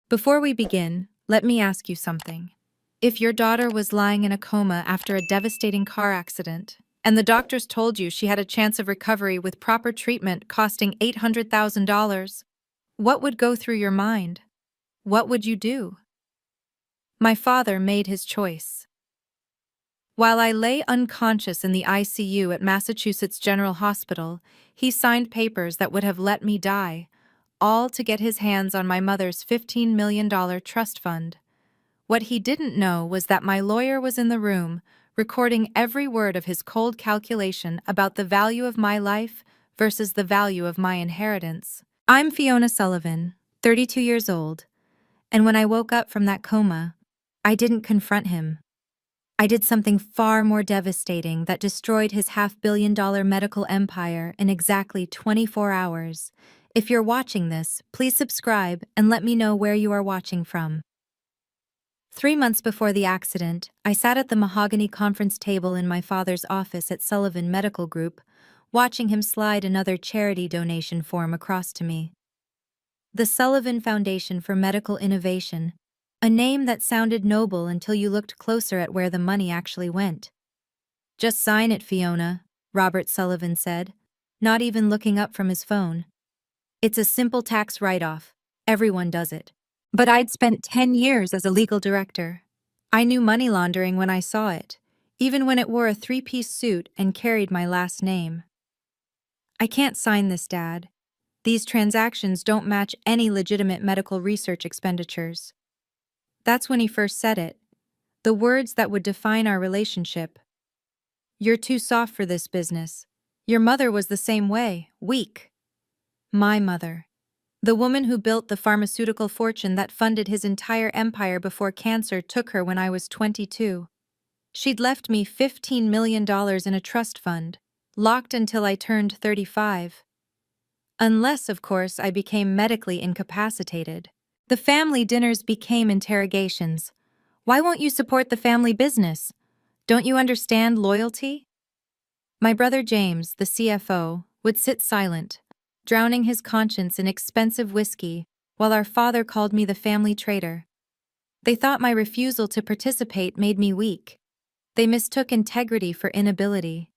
Before we begin, let me ask you something. If your daughter was lying in a coma after a devastating car accident, and the doctors told you she had a chance of recovery with proper treatment costing $800,000, what would go through your mind? What would you do? My father made his choice. While I lay unconscious in the ICU at Massachusetts General Hospital, he signed papers that would have let me die, all to get his hands on my mother's $15 million trust fund. What he didn't know was that my lawyer was in the room, recording every word of his cold calculation about the value of my life versus the value of my inheritance. I'm Fiona Sullivan, 32 years old, and when I woke up from that coma, I didn't confront him. I did something far more devastating that destroyed his $500 million medical empire in exactly 24 hours. If you're watching this, please subscribe and let me know where you are watching from. 3 months before the accident, I sat at the mahogany conference table in my father's office at Sullivan Medical Group, watching him slide another charity donation form across to me. The Sullivan Foundation for Medical Innovation, a name that sounded noble until you looked closer at where the money actually went. "Just sign it, Fiona," Robert Sullivan said, not even looking up from his phone. "It's a simple tax write-off. Everyone does it." But I'd spent 10 years as a legal director. I knew money laundering when I saw it, even when it wore a three-piece suit and carried my last name. "I can't sign this, Dad. These transactions don't match any legitimate medical research expenditures." That's when he first said it, the words that would define our relationship. "You're too soft for this business. Your mother was the same way, weak." My mother. The woman who built the pharmaceutical fortune that funded his entire empire before cancer took her when I was 22. She'd left me $15 million in a trust fund, locked until I turned 35. Unless, of course, I became medically incapacitated. The family dinners became interrogations. "Why won't you support the family business? Don't you understand loyalty?" My brother James, the CFO, would sit silent, drowning his conscience in expensive whiskey, while our father called me the family traitor. They thought my refusal to participate made me weak. They mistook integrity for inability.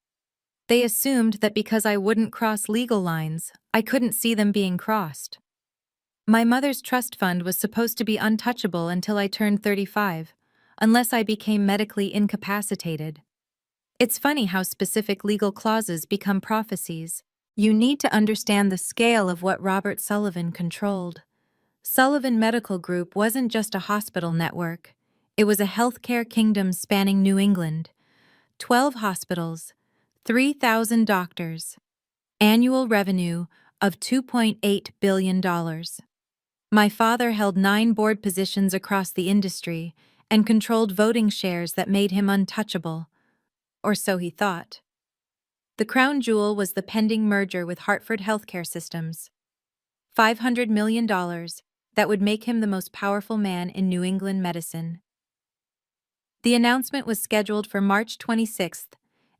They assumed that because I wouldn't cross legal lines, I couldn't see them being crossed. My mother's trust fund was supposed to be untouchable until I turned 35, unless I became medically incapacitated. It's funny how specific legal clauses become prophecies. You need to understand the scale of what Robert Sullivan controlled. Sullivan Medical Group wasn't just a hospital network. It was a healthcare kingdom spanning New England. 12 hospitals, 3,000 doctors, annual revenue of $2.8 billion. My father held 9 board positions across the industry and controlled voting shares that made him untouchable. Or so he thought. The crown jewel was the pending merger with Hartford Healthcare Systems. $500 million that would make him the most powerful man in New England medicine. The announcement was scheduled for March 26th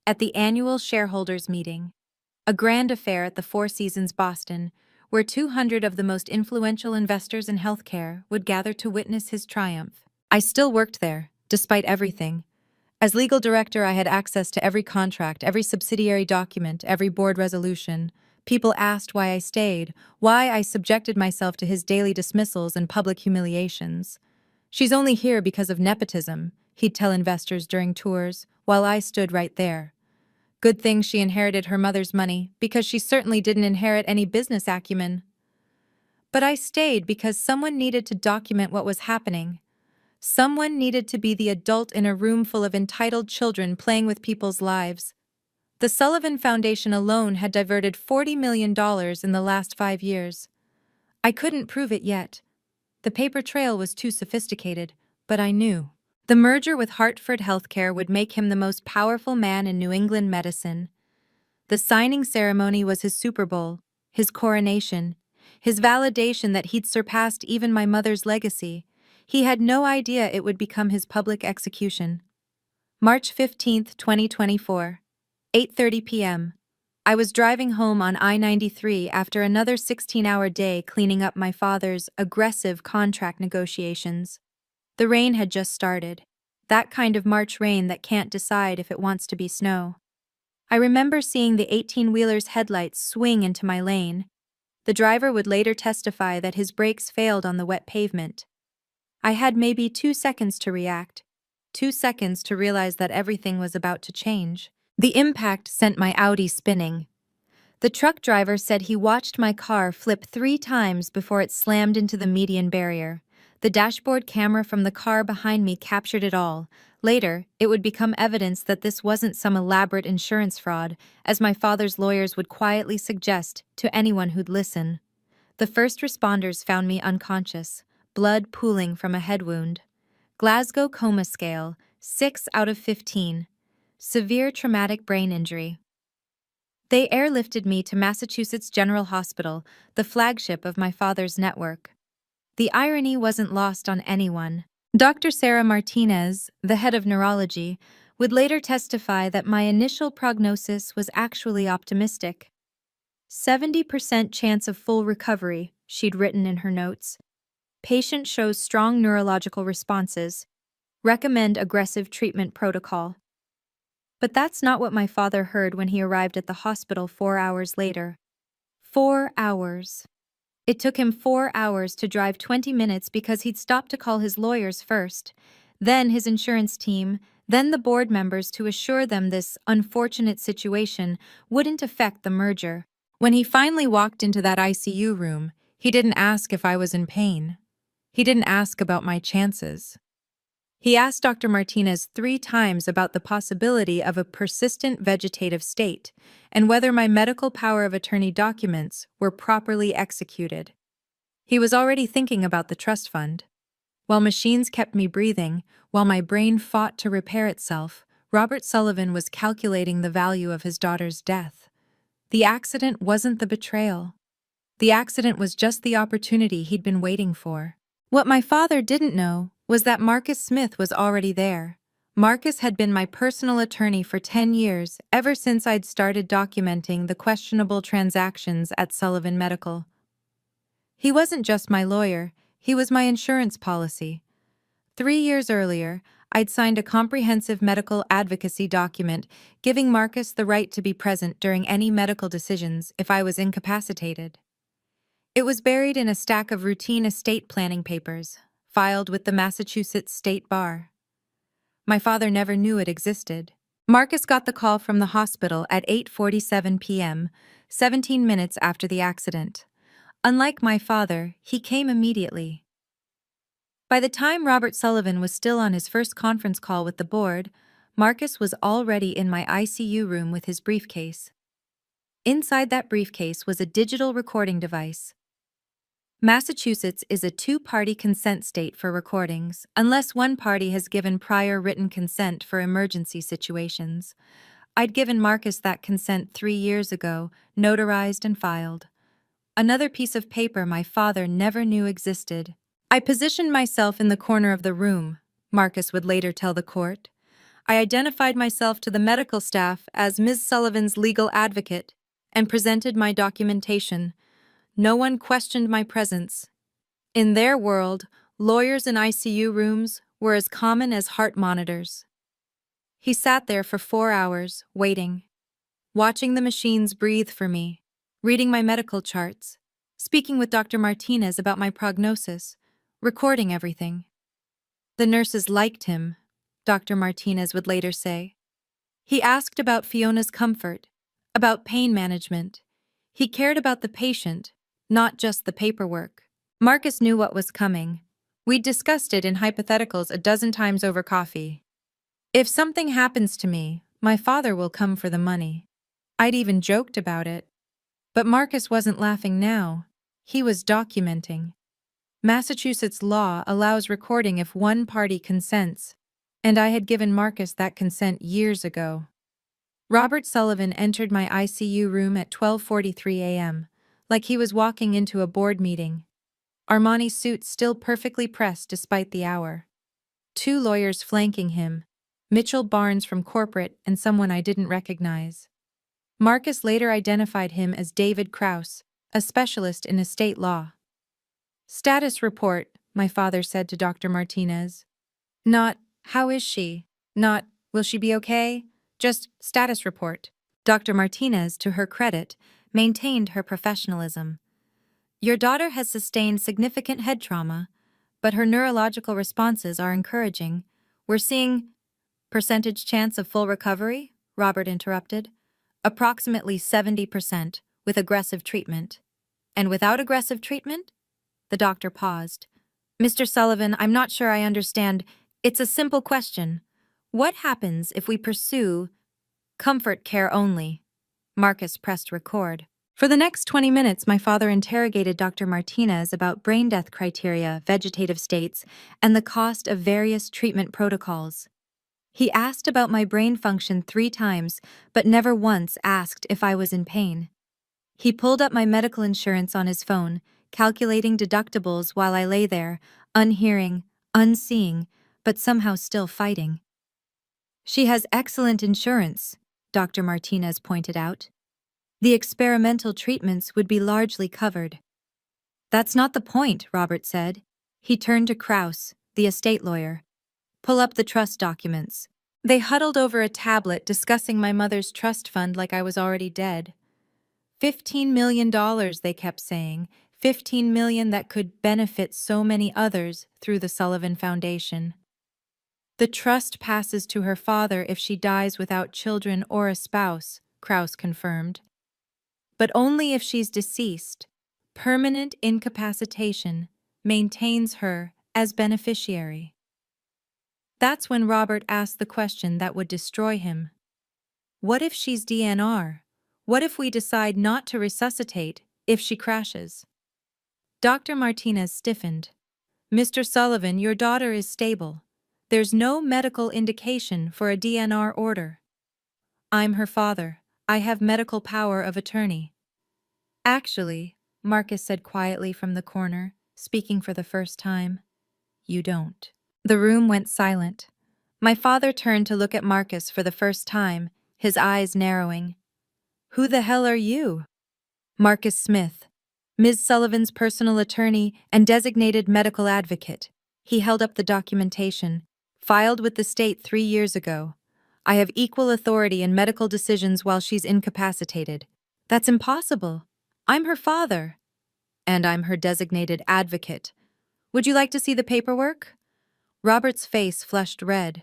at the annual shareholders meeting, a grand affair at the Four Seasons Boston, where 200 of the most influential investors in healthcare would gather to witness his triumph. I still worked there, despite everything. As legal director, I had access to every contract, every subsidiary document, every board resolution. People asked why I stayed, why I subjected myself to his daily dismissals and public humiliations. "She's only here because of nepotism," he'd tell investors during tours, while I stood right there. "Good thing she inherited her mother's money, because she certainly didn't inherit any business acumen." But I stayed because someone needed to document what was happening. Someone needed to be the adult in a room full of entitled children playing with people's lives. The Sullivan Foundation alone had diverted $40 million in the last 5 years. I couldn't prove it yet. The paper trail was too sophisticated, but I knew. The merger with Hartford Healthcare would make him the most powerful man in New England medicine. The signing ceremony was his Super Bowl, his coronation, his validation that he'd surpassed even my mother's legacy. He had no idea it would become his public execution. March 15, 2024, 8:30 p.m. I was driving home on I-93 after another 16-hour day cleaning up my father's aggressive contract negotiations. The rain had just started. That kind of March rain that can't decide if it wants to be snow. I remember seeing the 18-wheeler's headlights swing into my lane. The driver would later testify that his brakes failed on the wet pavement. I had maybe 2 seconds to react. 2 seconds to realize that everything was about to change. The impact sent my Audi spinning. The truck driver said he watched my car flip 3 times before it slammed into the median barrier. The dashboard camera from the car behind me captured it all. Later, it would become evidence that this wasn't some elaborate insurance fraud, as my father's lawyers would quietly suggest to anyone who'd listen. The first responders found me unconscious, blood pooling from a head wound. Glasgow Coma Scale, 6 out of 15. Severe traumatic brain injury. They airlifted me to Massachusetts General Hospital, the flagship of my father's network. The irony wasn't lost on anyone. Dr. Sarah Martinez, the head of neurology, would later testify that my initial prognosis was actually optimistic. 70% chance of full recovery, she'd written in her notes. Patient shows strong neurological responses. Recommend aggressive treatment protocol. But that's not what my father heard when he arrived at the hospital 4 hours later. 4 hours. It took him 4 hours to drive 20 minutes because he'd stopped to call his lawyers first, then his insurance team, then the board members to assure them this unfortunate situation wouldn't affect the merger. When he finally walked into that ICU room, he didn't ask if I was in pain. He didn't ask about my chances. He asked Dr. Martinez 3 times about the possibility of a persistent vegetative state and whether my medical power of attorney documents were properly executed. He was already thinking about the trust fund. While machines kept me breathing, while my brain fought to repair itself, Robert Sullivan was calculating the value of his daughter's death. The accident wasn't the betrayal. The accident was just the opportunity he'd been waiting for. What my father didn't know was that Marcus Smith was already there. Marcus had been my personal attorney for 10 years, ever since I'd started documenting the questionable transactions at Sullivan Medical. He wasn't just my lawyer, he was my insurance policy. 3 years earlier, I'd signed a comprehensive medical advocacy document giving Marcus the right to be present during any medical decisions if I was incapacitated. It was buried in a stack of routine estate planning papers, filed with the Massachusetts State Bar. My father never knew it existed. Marcus got the call from the hospital at 8:47 p.m., 17 minutes after the accident. Unlike my father, he came immediately. By the time Robert Sullivan was still on his first conference call with the board, Marcus was already in my ICU room with his briefcase. Inside that briefcase was a digital recording device. Massachusetts is a 2-party consent state for recordings, unless one party has given prior written consent for emergency situations. I'd given Marcus that consent 3 years ago, notarized and filed. Another piece of paper my father never knew existed. I positioned myself in the corner of the room, Marcus would later tell the court. I identified myself to the medical staff as Ms. Sullivan's legal advocate and presented my documentation. No one questioned my presence. In their world, lawyers in ICU rooms were as common as heart monitors. He sat there for 4 hours, waiting, watching the machines breathe for me, reading my medical charts, speaking with Dr. Martinez about my prognosis, recording everything. The nurses liked him, Dr. Martinez would later say. He asked about Fiona's comfort, about pain management. He cared about the patient, not just the paperwork. Marcus knew what was coming. We'd discussed it in hypotheticals a dozen times over coffee. If something happens to me, my father will come for the money. I'd even joked about it. But Marcus wasn't laughing now. He was documenting. Massachusetts law allows recording if one party consents, and I had given Marcus that consent years ago. Robert Sullivan entered my ICU room at 12:43 a.m., like he was walking into a board meeting. Armani suit still perfectly pressed despite the hour. 2 lawyers flanking him, Mitchell Barnes from corporate and someone I didn't recognize. Marcus later identified him as David Kraus, a specialist in estate law. Status report, my father said to Dr. Martinez. Not, how is she? Not, will she be okay? Just, status report. Dr. Martinez, to her credit, maintained her professionalism. Your daughter has sustained significant head trauma, but her neurological responses are encouraging. We're seeing percentage chance of full recovery? Robert interrupted. Approximately 70% with aggressive treatment. And without aggressive treatment? The doctor paused. Mr. Sullivan, I'm not sure I understand. It's a simple question. What happens if we pursue comfort care only? Marcus pressed record. For the next 20 minutes, my father interrogated Dr. Martinez about brain death criteria, vegetative states, and the cost of various treatment protocols. He asked about my brain function 3 times, but never once asked if I was in pain. He pulled up my medical insurance on his phone, calculating deductibles while I lay there, unhearing, unseeing, but somehow still fighting. She has excellent insurance, Dr. Martinez pointed out. The experimental treatments would be largely covered. That's not the point, Robert said. He turned to Kraus, the estate lawyer. Pull up the trust documents. They huddled over a tablet discussing my mother's trust fund like I was already dead. $15 million, they kept saying. $15 million that could benefit so many others through the Sullivan Foundation. The trust passes to her father if she dies without children or a spouse, Kraus confirmed. But only if she's deceased. Permanent incapacitation maintains her as beneficiary. That's when Robert asked the question that would destroy him. What if she's DNR? What if we decide not to resuscitate if she crashes? Dr. Martinez stiffened. Mr. Sullivan, your daughter is stable. There's no medical indication for a DNR order. I'm her father. I have medical power of attorney. Actually, Marcus said quietly from the corner, speaking for the first time, you don't. The room went silent. My father turned to look at Marcus for the first time, his eyes narrowing. Who the hell are you? Marcus Smith, Ms. Sullivan's personal attorney and designated medical advocate. He held up the documentation, filed with the state 3 years ago. I have equal authority in medical decisions while she's incapacitated. That's impossible. I'm her father. And I'm her designated advocate. Would you like to see the paperwork? Robert's face flushed red.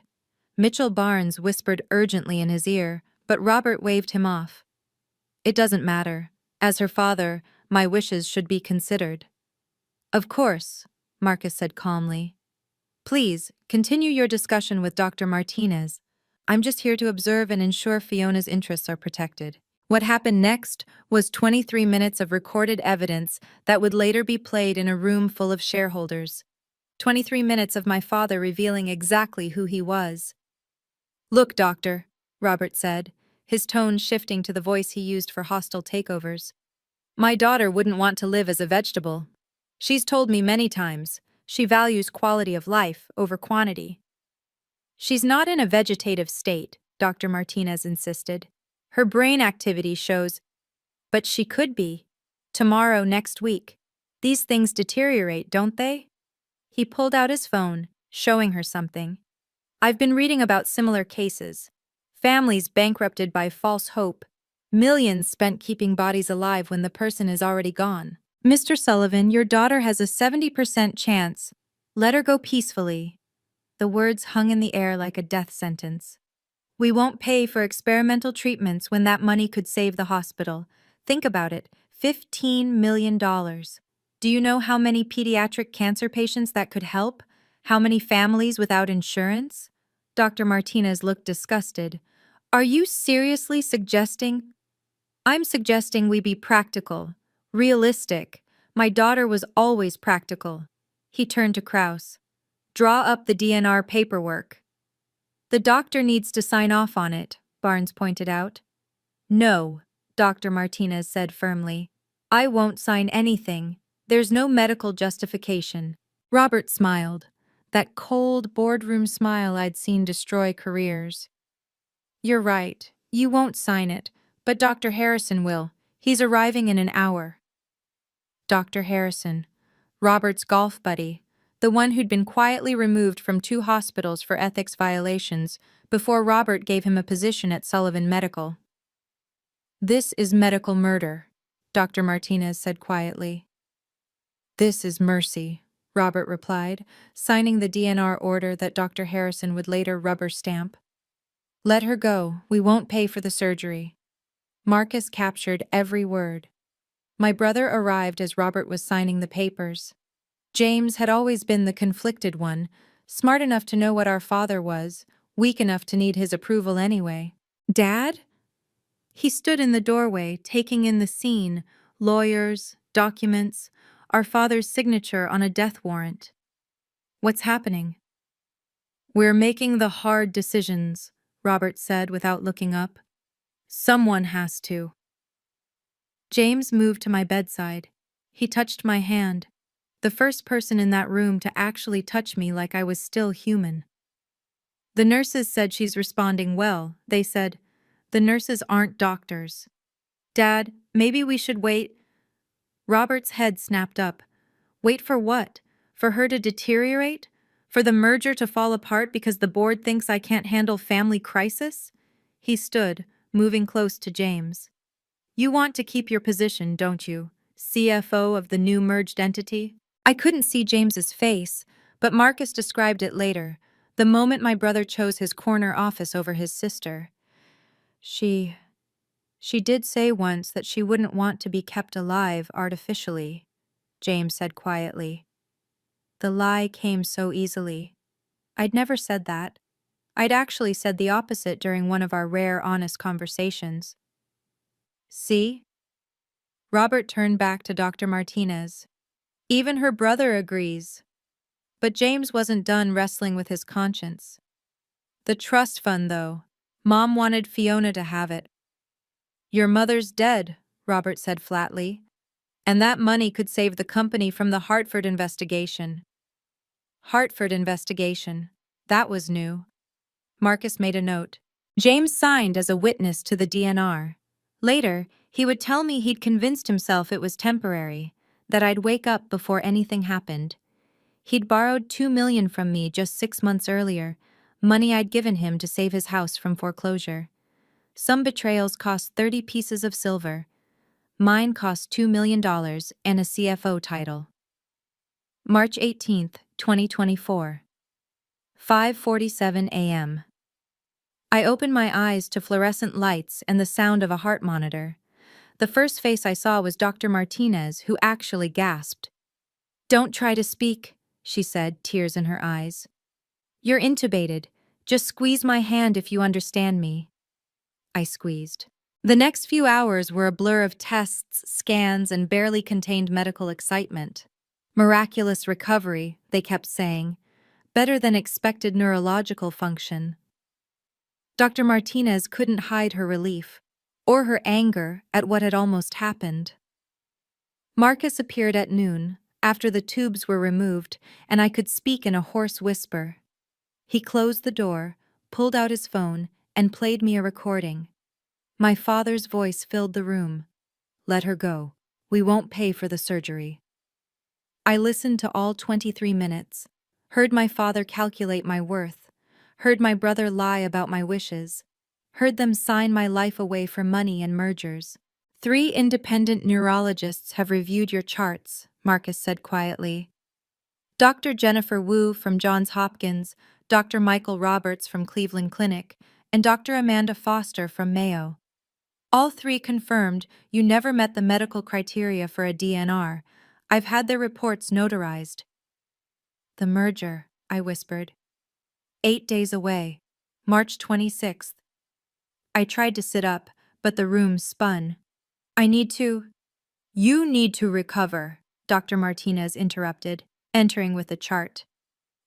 Mitchell Barnes whispered urgently in his ear, but Robert waved him off. It doesn't matter. As her father, my wishes should be considered. Of course, Marcus said calmly. Please, continue your discussion with Dr. Martinez. I'm just here to observe and ensure Fiona's interests are protected. What happened next was 23 minutes of recorded evidence that would later be played in a room full of shareholders. 23 minutes of my father revealing exactly who he was. Look, doctor, Robert said, his tone shifting to the voice he used for hostile takeovers. My daughter wouldn't want to live as a vegetable. She's told me many times she values quality of life over quantity. She's not in a vegetative state, Dr. Martinez insisted. Her brain activity shows, but she could be. Tomorrow, next week. These things deteriorate, don't they? He pulled out his phone, showing her something. I've been reading about similar cases. Families bankrupted by false hope. Millions spent keeping bodies alive when the person is already gone. Mr. Sullivan, your daughter has a 70% chance. Let her go peacefully. The words hung in the air like a death sentence. We won't pay for experimental treatments when that money could save the hospital. Think about it, $15 million. Do you know how many pediatric cancer patients that could help? How many families without insurance? Dr. Martinez looked disgusted. Are you seriously suggesting? I'm suggesting we be practical, realistic. My daughter was always practical. He turned to Kraus. Draw up the DNR paperwork. The doctor needs to sign off on it, Barnes pointed out. No, Dr. Martinez said firmly. I won't sign anything. There's no medical justification. Robert smiled, that cold boardroom smile I'd seen destroy careers. You're right, you won't sign it, But Dr. Harrison will. He's arriving in an hour. Dr. Harrison, Robert's golf buddy, the one who'd been quietly removed from 2 hospitals for ethics violations before Robert gave him a position at Sullivan Medical. "This is medical murder," Dr. Martinez said quietly. "This is mercy," Robert replied, signing the DNR order that Dr. Harrison would later rubber stamp. "Let her go. We won't pay for the surgery." Marcus captured every word. My brother arrived as Robert was signing the papers. James had always been the conflicted one, smart enough to know what our father was, weak enough to need his approval anyway. "Dad?" He stood in the doorway, taking in the scene, lawyers, documents, our father's signature on a death warrant. "What's happening?" "We're making the hard decisions," Robert said without looking up. "Someone has to." James moved to my bedside. He touched my hand, the first person in that room to actually touch me like I was still human. "The nurses said she's responding well," they said. "The nurses aren't doctors." "Dad, maybe we should wait." Robert's head snapped up. "Wait for what? For her to deteriorate? For the merger to fall apart because the board thinks I can't handle family crisis?" He stood, moving close to James. "You want to keep your position, don't you? CFO of the new merged entity?" I couldn't see James's face, but Marcus described it later, the moment my brother chose his corner office over his sister. She did say once that she wouldn't want to be kept alive artificially," James said quietly. The lie came so easily. I'd never said that. I'd actually said the opposite during one of our rare honest conversations. "See?" Robert turned back to Dr. Martinez. "Even her brother agrees." But James wasn't done wrestling with his conscience. "The trust fund, though. Mom wanted Fiona to have it." "Your mother's dead," Robert said flatly. "And that money could save the company from the Hartford investigation." Hartford investigation. That was new. Marcus made a note. James signed as a witness to the DNR. Later, he would tell me he'd convinced himself it was temporary, that I'd wake up before anything happened. He'd borrowed $2 million from me just 6 months earlier, money I'd given him to save his house from foreclosure. Some betrayals cost 30 pieces of silver. Mine cost $2 million and a CFO title. March 18, 2024. 5:47 a.m. I opened my eyes to fluorescent lights and the sound of a heart monitor. The first face I saw was Dr. Martinez, who actually gasped. "Don't try to speak," she said, tears in her eyes. "You're intubated. Just squeeze my hand if you understand me." I squeezed. The next few hours were a blur of tests, scans, and barely contained medical excitement. "Miraculous recovery," they kept saying. "Better than expected neurological function." Dr. Martinez couldn't hide her relief, or her anger at what had almost happened. Marcus appeared at noon, after the tubes were removed, and I could speak in a hoarse whisper. He closed the door, pulled out his phone, and played me a recording. My father's voice filled the room. "Let her go. We won't pay for the surgery." I listened to all 23 minutes, heard my father calculate my worth, heard my brother lie about my wishes, heard them sign my life away for money and mergers. "3 independent neurologists have reviewed your charts," Marcus said quietly. Dr. Jennifer Wu from Johns Hopkins, Dr. Michael Roberts from Cleveland Clinic, and Dr. Amanda Foster from Mayo. All 3 confirmed you never met the medical criteria for a DNR. I've had their reports notarized. "The merger," I whispered. 8 days away. March 26th. I tried to sit up, but the room spun. You need to recover," Dr. Martinez interrupted, entering with a chart.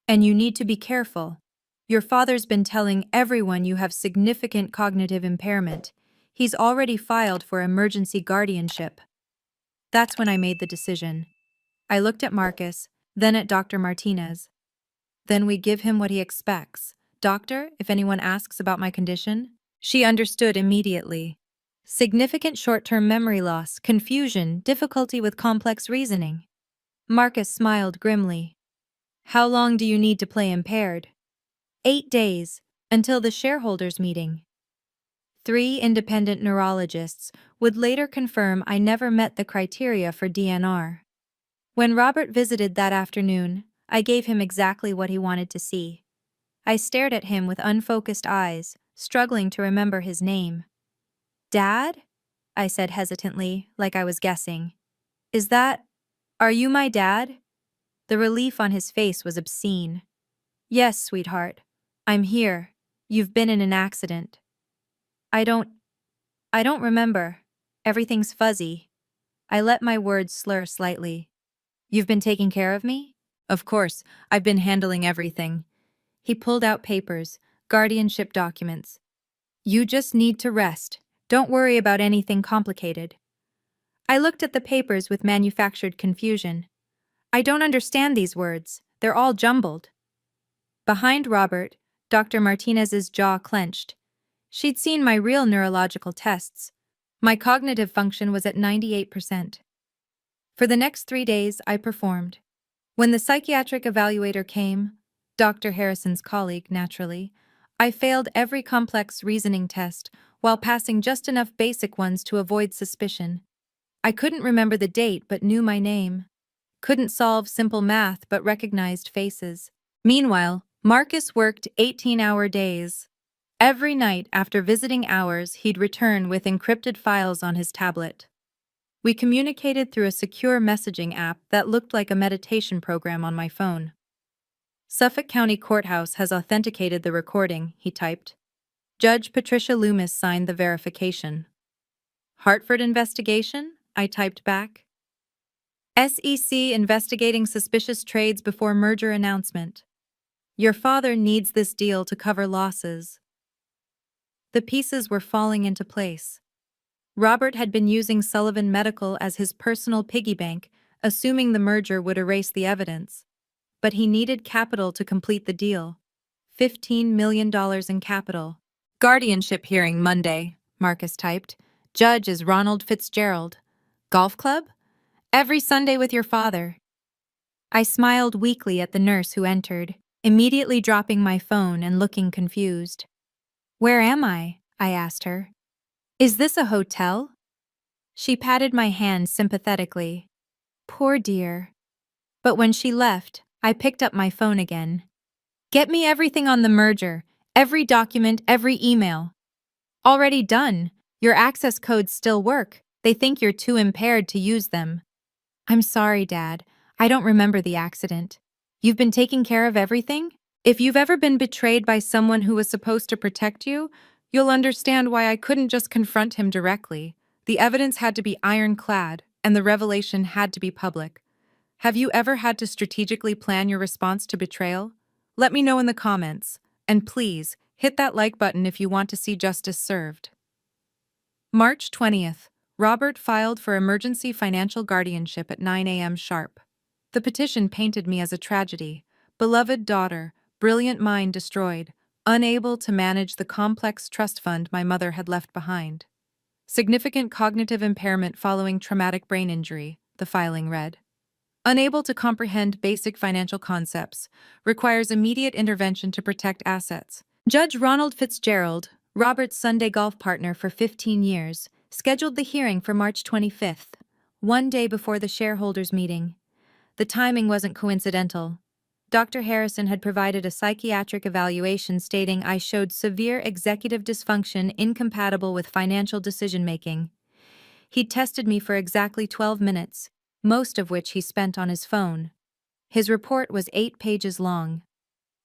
"And you need to be careful. Your father's been telling everyone you have significant cognitive impairment. He's already filed for emergency guardianship." That's when I made the decision. I looked at Marcus, then at Dr. Martinez. "Then we give him what he expects. Doctor, if anyone asks about my condition?" She understood immediately. Significant short-term memory loss, confusion, difficulty with complex reasoning. Marcus smiled grimly. How long do you need to play impaired? 8 days, until the shareholders meeting. 3 independent neurologists would later confirm I never met the criteria for DNR. When Robert visited that afternoon, I gave him exactly what he wanted to see. I stared at him with unfocused eyes, struggling to remember his name. Dad? I said hesitantly, like I was guessing. Are you my dad? The relief on his face was obscene. Yes, sweetheart. I'm here. You've been in an accident. I don't remember. Everything's fuzzy. I let my words slur slightly. You've been taking care of me? Of course, I've been handling everything. He pulled out papers, guardianship documents. You just need to rest. Don't worry about anything complicated. I looked at the papers with manufactured confusion. I don't understand these words. They're all jumbled. Behind Robert, Dr. Martinez's jaw clenched. She'd seen my real neurological tests. My cognitive function was at 98%. For the next 3 days, I performed. When the psychiatric evaluator came, Dr. Harrison's colleague, naturally, I failed every complex reasoning test while passing just enough basic ones to avoid suspicion. I couldn't remember the date but knew my name. Couldn't solve simple math but recognized faces. Meanwhile, Marcus worked 18-hour days. Every night after visiting hours, he'd return with encrypted files on his tablet. We communicated through a secure messaging app that looked like a meditation program on my phone. Suffolk County Courthouse has authenticated the recording, he typed. Judge Patricia Loomis signed the verification. Hartford investigation? I typed back. SEC investigating suspicious trades before merger announcement. Your father needs this deal to cover losses. The pieces were falling into place. Robert had been using Sullivan Medical as his personal piggy bank, assuming the merger would erase the evidence. But he needed capital to complete the deal. $15 million in capital. Guardianship hearing Monday, Marcus typed. Judge is Ronald Fitzgerald. Golf club? Every Sunday with your father. I smiled weakly at the nurse who entered, immediately dropping my phone and looking confused. Where am I? I asked her. Is this a hotel? She patted my hand sympathetically. Poor dear. But when she left, I picked up my phone again. Get me everything on the merger, every document, every email. Already done. Your access codes still work. They think you're too impaired to use them. I'm sorry, Dad. I don't remember the accident. You've been taking care of everything? If you've ever been betrayed by someone who was supposed to protect you, you'll understand why I couldn't just confront him directly. The evidence had to be ironclad, and the revelation had to be public. Have you ever had to strategically plan your response to betrayal? Let me know in the comments. And please, hit that like button if you want to see justice served. March 20th. Robert filed for emergency financial guardianship at 9 a.m. sharp. The petition painted me as a tragedy. Beloved daughter, brilliant mind destroyed, unable to manage the complex trust fund my mother had left behind. Significant cognitive impairment following traumatic brain injury, the filing read. Unable to comprehend basic financial concepts, requires immediate intervention to protect assets. Judge Ronald Fitzgerald, Robert's Sunday golf partner for 15 years, scheduled the hearing for March 25th, one day before the shareholders meeting. The timing wasn't coincidental. Dr. Harrison had provided a psychiatric evaluation stating I showed severe executive dysfunction incompatible with financial decision-making. He'd tested me for exactly 12 minutes, most of which he spent on his phone. His report was 8 pages long.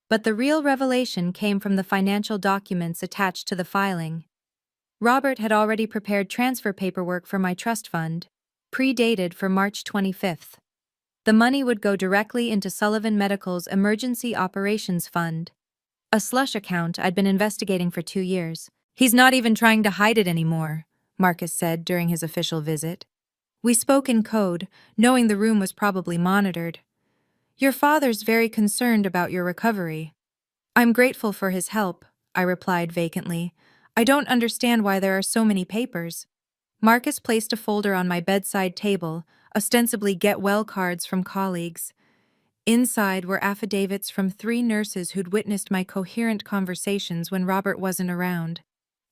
But the real revelation came from the financial documents attached to the filing. Robert had already prepared transfer paperwork for my trust fund, predated for March 25th. The money would go directly into Sullivan Medical's Emergency Operations Fund, a slush account I'd been investigating for 2 years. He's not even trying to hide it anymore, Marcus said during his official visit. We spoke in code, knowing the room was probably monitored. Your father's very concerned about your recovery. I'm grateful for his help, I replied vacantly. I don't understand why there are so many papers. Marcus placed a folder on my bedside table, ostensibly get well cards from colleagues. Inside were affidavits from 3 nurses who'd witnessed my coherent conversations when Robert wasn't around.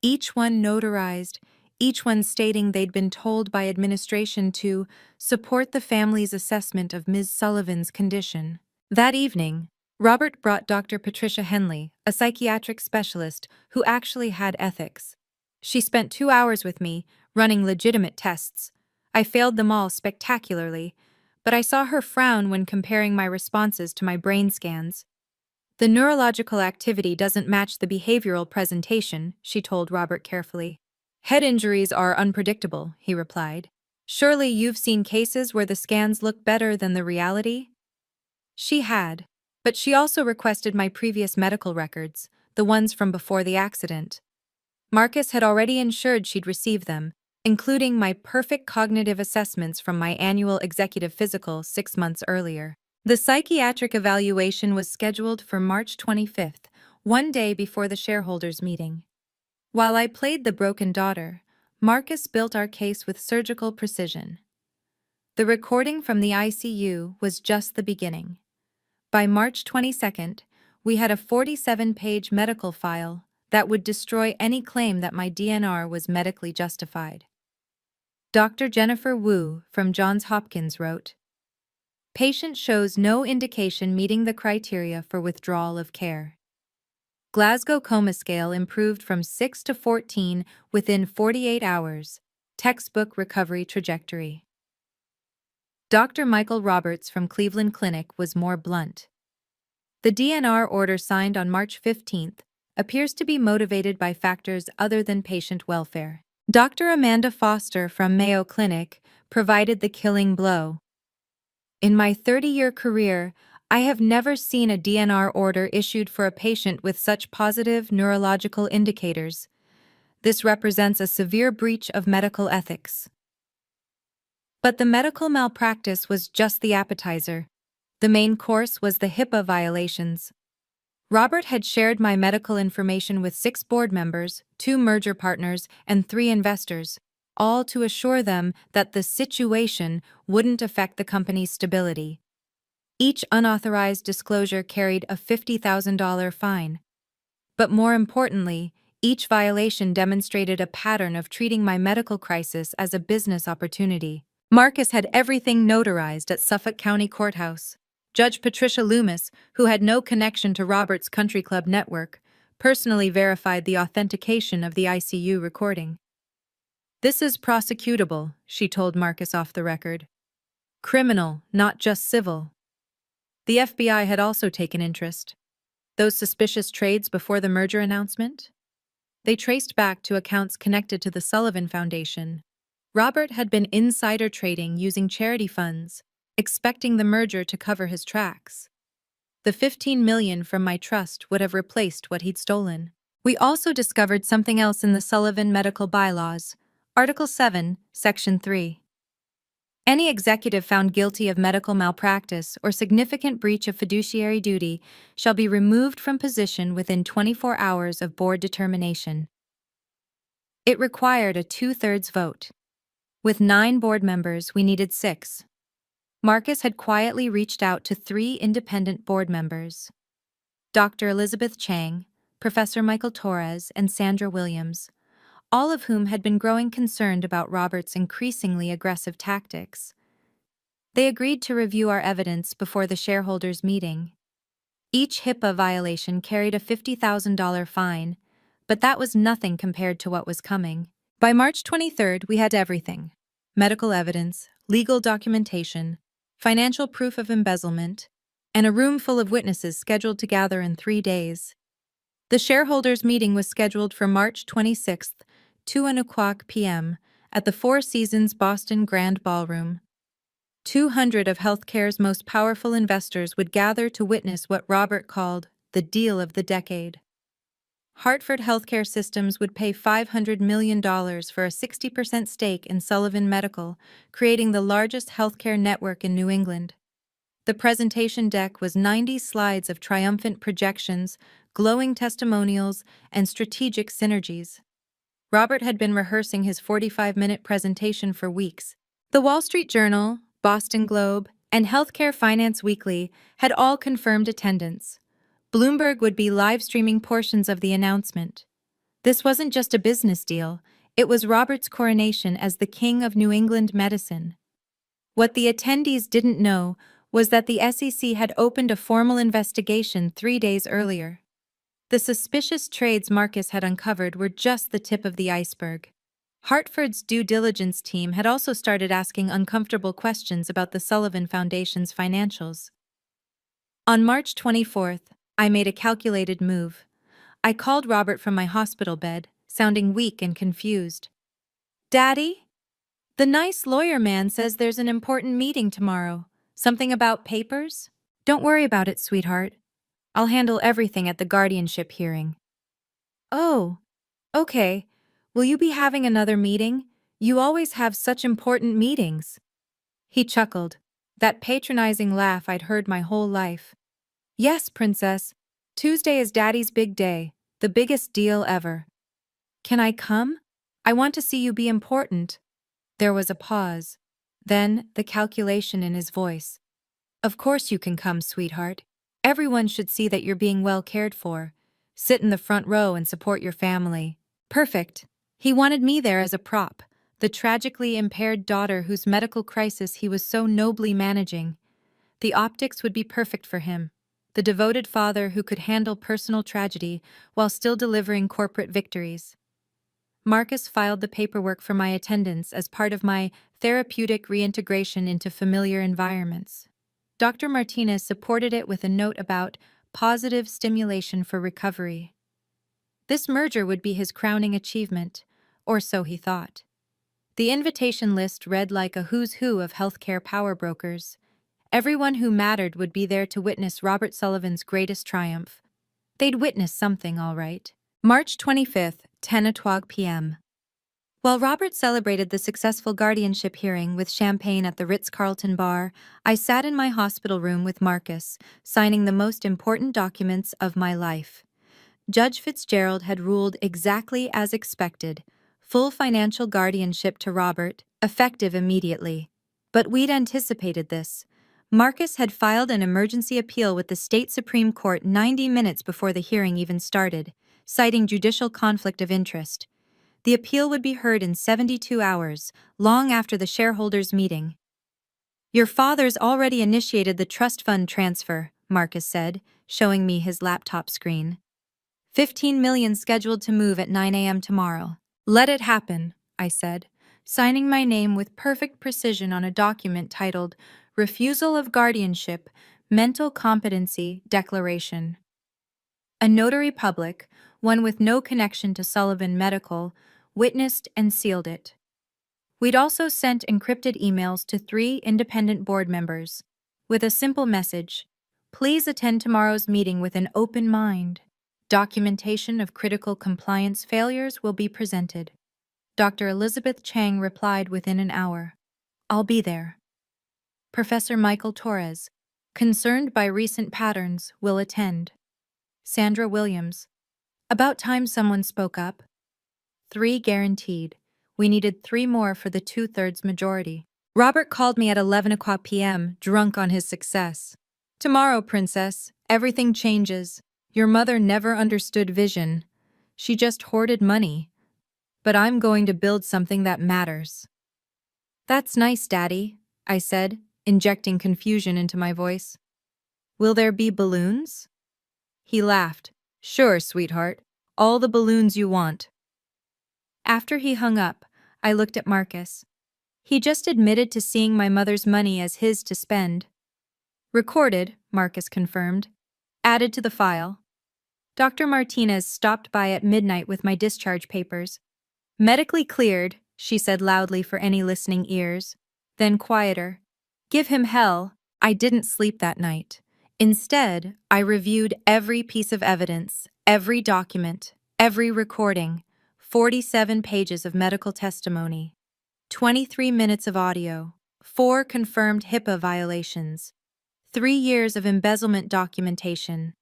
Each one notarized, each one stating they'd been told by administration to support the family's assessment of Ms. Sullivan's condition. That evening, Robert brought Dr. Patricia Henley, a psychiatric specialist who actually had ethics. She spent 2 hours with me, running legitimate tests. I failed them all spectacularly, but I saw her frown when comparing my responses to my brain scans. The neurological activity doesn't match the behavioral presentation, she told Robert carefully. Head injuries are unpredictable, he replied. Surely you've seen cases where the scans look better than the reality? She had, but she also requested my previous medical records, the ones from before the accident. Marcus had already ensured she'd receive them, including my perfect cognitive assessments from my annual executive physical 6 months earlier. The psychiatric evaluation was scheduled for March 25th, one day before the shareholders' meeting. While I played the broken daughter, Marcus built our case with surgical precision. The recording from the ICU was just the beginning. By March 22nd, we had a 47-page medical file that would destroy any claim that my DNR was medically justified. Dr. Jennifer Wu from Johns Hopkins wrote, "Patient shows no indication meeting the criteria for withdrawal of care. Glasgow Coma Scale improved from 6 to 14 within 48 hours. Textbook recovery trajectory." Dr. Michael Roberts from Cleveland Clinic was more blunt. The DNR order signed on March 15th appears to be motivated by factors other than patient welfare. Dr. Amanda Foster from Mayo Clinic provided the killing blow. In my 30-year career, I have never seen a DNR order issued for a patient with such positive neurological indicators. This represents a severe breach of medical ethics. But the medical malpractice was just the appetizer. The main course was the HIPAA violations. Robert had shared my medical information with 6 board members, 2 merger partners, and 3 investors, all to assure them that the situation wouldn't affect the company's stability. Each unauthorized disclosure carried a $50,000 fine. But more importantly, each violation demonstrated a pattern of treating my medical crisis as a business opportunity. Marcus had everything notarized at Suffolk County Courthouse. Judge Patricia Loomis, who had no connection to Robert's country club network, personally verified the authentication of the ICU recording. "This is prosecutable," she told Marcus off the record. "Criminal, not just civil." The FBI had also taken interest. Those suspicious trades before the merger announcement? They traced back to accounts connected to the Sullivan Foundation. Robert had been insider trading using charity funds, expecting the merger to cover his tracks. The $15 million from my trust would have replaced what he'd stolen. We also discovered something else in the Sullivan Medical Bylaws, Article 7, Section 3. Any executive found guilty of medical malpractice or significant breach of fiduciary duty shall be removed from position within 24 hours of board determination. It required a 2/3 vote. With 9 board members, we needed 6. Marcus had quietly reached out to 3 independent board members: Dr. Elizabeth Chang, Professor Michael Torres, and Sandra Williams, all of whom had been growing concerned about Robert's increasingly aggressive tactics. They agreed to review our evidence before the shareholders' meeting. Each HIPAA violation carried a $50,000 fine, but that was nothing compared to what was coming. By March 23rd, we had everything: medical evidence, legal documentation, financial proof of embezzlement, and a room full of witnesses scheduled to gather in 3 days. The shareholders' meeting was scheduled for March 26th, 2:00 p.m., at the Four Seasons Boston Grand Ballroom. 200 of healthcare's most powerful investors would gather to witness what Robert called the deal of the decade. Hartford Healthcare Systems would pay $500 million for a 60% stake in Sullivan Medical, creating the largest healthcare network in New England. The presentation deck was 90 slides of triumphant projections, glowing testimonials, and strategic synergies. Robert had been rehearsing his 45-minute presentation for weeks. The Wall Street Journal, Boston Globe, and Healthcare Finance Weekly had all confirmed attendance. Bloomberg would be live streaming portions of the announcement. This wasn't just a business deal, it was Robert's coronation as the King of New England medicine. What the attendees didn't know was that the SEC had opened a formal investigation 3 days earlier. The suspicious trades Marcus had uncovered were just the tip of the iceberg. Hartford's due diligence team had also started asking uncomfortable questions about the Sullivan Foundation's financials. On March 24th, I made a calculated move. I called Robert from my hospital bed, sounding weak and confused. "Daddy? The nice lawyer man says there's an important meeting tomorrow. Something about papers?" "Don't worry about it, sweetheart. I'll handle everything at the guardianship hearing." "Oh, okay. Will you be having another meeting? You always have such important meetings." He chuckled, that patronizing laugh I'd heard my whole life. "Yes, princess. Tuesday is Daddy's big day, the biggest deal ever." "Can I come? I want to see you be important." There was a pause, then the calculation in his voice. "Of course you can come, sweetheart. Everyone should see that you're being well cared for. Sit in the front row and support your family." Perfect. He wanted me there as a prop, the tragically impaired daughter whose medical crisis he was so nobly managing. The optics would be perfect for him, the devoted father who could handle personal tragedy while still delivering corporate victories. Marcus filed the paperwork for my attendance as part of my therapeutic reintegration into familiar environments. Dr. Martinez supported it with a note about positive stimulation for recovery. This merger would be his crowning achievement, or so he thought. The invitation list read like a who's who of healthcare power brokers. Everyone who mattered would be there to witness Robert Sullivan's greatest triumph. They'd witness something, all right. March 25th, 10:00 p.m. While Robert celebrated the successful guardianship hearing with champagne at the Ritz-Carlton bar, I sat in my hospital room with Marcus, signing the most important documents of my life. Judge Fitzgerald had ruled exactly as expected, full financial guardianship to Robert, effective immediately. But we'd anticipated this. Marcus had filed an emergency appeal with the state Supreme Court 90 minutes before the hearing even started, citing judicial conflict of interest. The appeal would be heard in 72 hours, long after the shareholders' meeting. "Your father's already initiated the trust fund transfer," Marcus said, showing me his laptop screen. $15 million scheduled to move at 9 a.m. tomorrow. "Let it happen," I said, signing my name with perfect precision on a document titled Refusal of Guardianship, Mental Competency Declaration. A notary public, one with no connection to Sullivan Medical, witnessed and sealed it. We'd also sent encrypted emails to 3 independent board members, with a simple message: "Please attend tomorrow's meeting with an open mind. Documentation of critical compliance failures will be presented." Dr. Elizabeth Chang replied within an hour. "I'll be there." Professor Michael Torres, concerned by recent patterns, will attend. Sandra Williams. About time someone spoke up. 3 guaranteed. We needed 3 more for the 2/3 majority. Robert called me at 11:00 p.m., drunk on his success. "Tomorrow, princess, everything changes. Your mother never understood vision. She just hoarded money. But I'm going to build something that matters." "That's nice, Daddy," I said, injecting confusion into my voice. "Will there be balloons?" He laughed. "Sure, sweetheart. All the balloons you want." After he hung up, I looked at Marcus. He just admitted to seeing my mother's money as his to spend. "Recorded," Marcus confirmed. "Added to the file." Dr. Martinez stopped by at midnight with my discharge papers. "Medically cleared," she said loudly for any listening ears. Then quieter. "Give him hell." I didn't sleep that night. Instead, I reviewed every piece of evidence, every document, every recording, 47 pages of medical testimony, 23 minutes of audio, 4 confirmed HIPAA violations, 3 years of embezzlement documentation.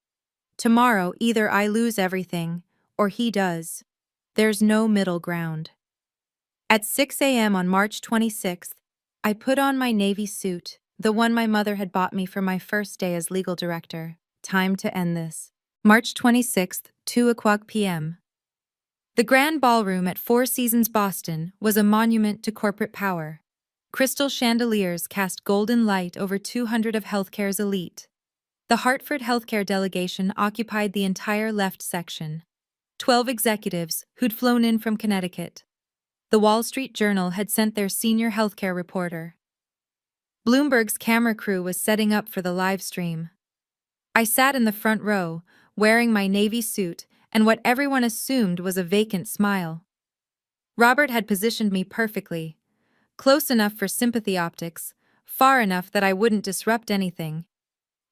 Tomorrow, either I lose everything, or he does. There's no middle ground. At 6 a.m. on March 26th, I put on my Navy suit, the one my mother had bought me for my first day as legal director. Time to end this. March 26th, 2:00 p.m. The Grand Ballroom at Four Seasons Boston was a monument to corporate power. Crystal chandeliers cast golden light over 200 of healthcare's elite. The Hartford healthcare delegation occupied the entire left section. 12 executives who'd flown in from Connecticut. The Wall Street Journal had sent their senior healthcare reporter. Bloomberg's camera crew was setting up for the live stream. I sat in the front row, wearing my Navy suit and what everyone assumed was a vacant smile. Robert had positioned me perfectly, close enough for sympathy optics, far enough that I wouldn't disrupt anything.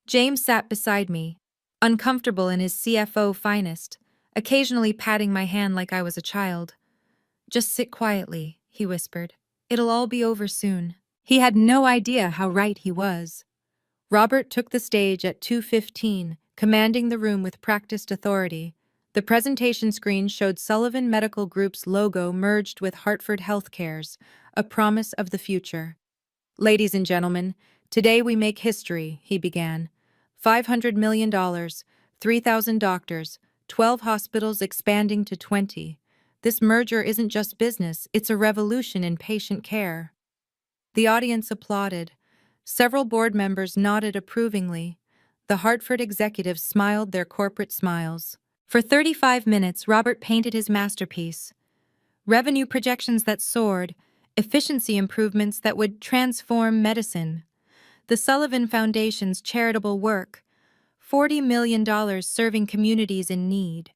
James sat beside me, uncomfortable in his CFO finest, occasionally patting my hand like I was a child. "Just sit quietly," he whispered. "It'll all be over soon." He had no idea how right he was. Robert took the stage at 2:15, commanding the room with practiced authority. The presentation screen showed Sullivan Medical Group's logo merged with Hartford Healthcare's, a promise of the future. "Ladies and gentlemen, today we make history," he began. $500 million, 3,000 doctors, 12 hospitals expanding to 20. This merger isn't just business, it's a revolution in patient care. The audience applauded. Several board members nodded approvingly. The Hartford executives smiled their corporate smiles. For 35 minutes, Robert painted his masterpiece. Revenue projections that soared, efficiency improvements that would transform medicine. The Sullivan Foundation's charitable work, $40 million serving communities in need.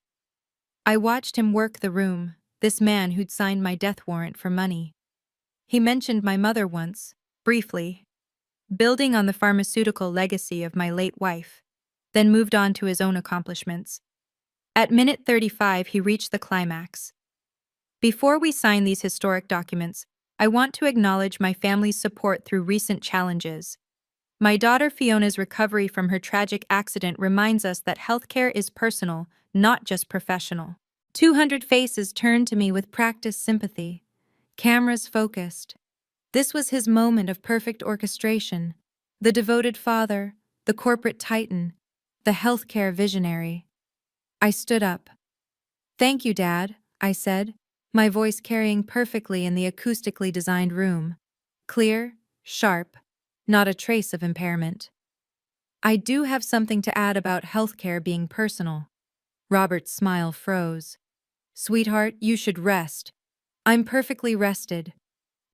I watched him work the room, this man who'd signed my death warrant for money. He mentioned my mother once, briefly, building on the pharmaceutical legacy of my late wife, then moved on to his own accomplishments. At minute 35, he reached the climax. "Before we sign these historic documents, I want to acknowledge my family's support through recent challenges. My daughter Fiona's recovery from her tragic accident reminds us that healthcare is personal, not just professional." 200 faces turned to me with practiced sympathy. Cameras focused. This was his moment of perfect orchestration. The devoted father, the corporate titan, the healthcare visionary. I stood up. "Thank you, Dad," I said, my voice carrying perfectly in the acoustically designed room. Clear, sharp, not a trace of impairment. "I do have something to add about healthcare being personal." Robert's smile froze. "Sweetheart, you should rest." "I'm perfectly rested."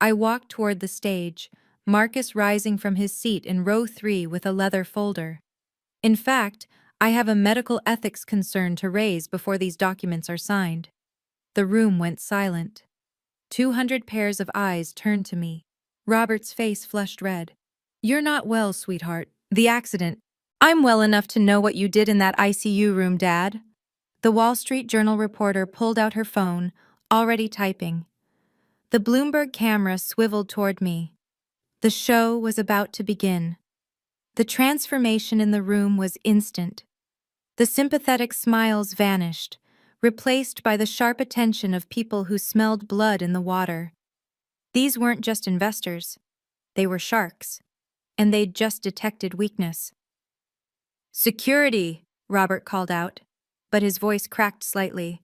I walked toward the stage, Marcus rising from his seat in row 3 with a leather folder. "In fact, I have a medical ethics concern to raise before these documents are signed." The room went silent. 200 pairs of eyes turned to me. Robert's face flushed red. "You're not well, sweetheart. The accident." "I'm well enough to know what you did in that ICU room, Dad." The Wall Street Journal reporter pulled out her phone, already typing. The Bloomberg camera swiveled toward me. The show was about to begin. The transformation in the room was instant. The sympathetic smiles vanished, replaced by the sharp attention of people who smelled blood in the water. These weren't just investors. They were sharks. And they'd just detected weakness. "Security," Robert called out, but his voice cracked slightly.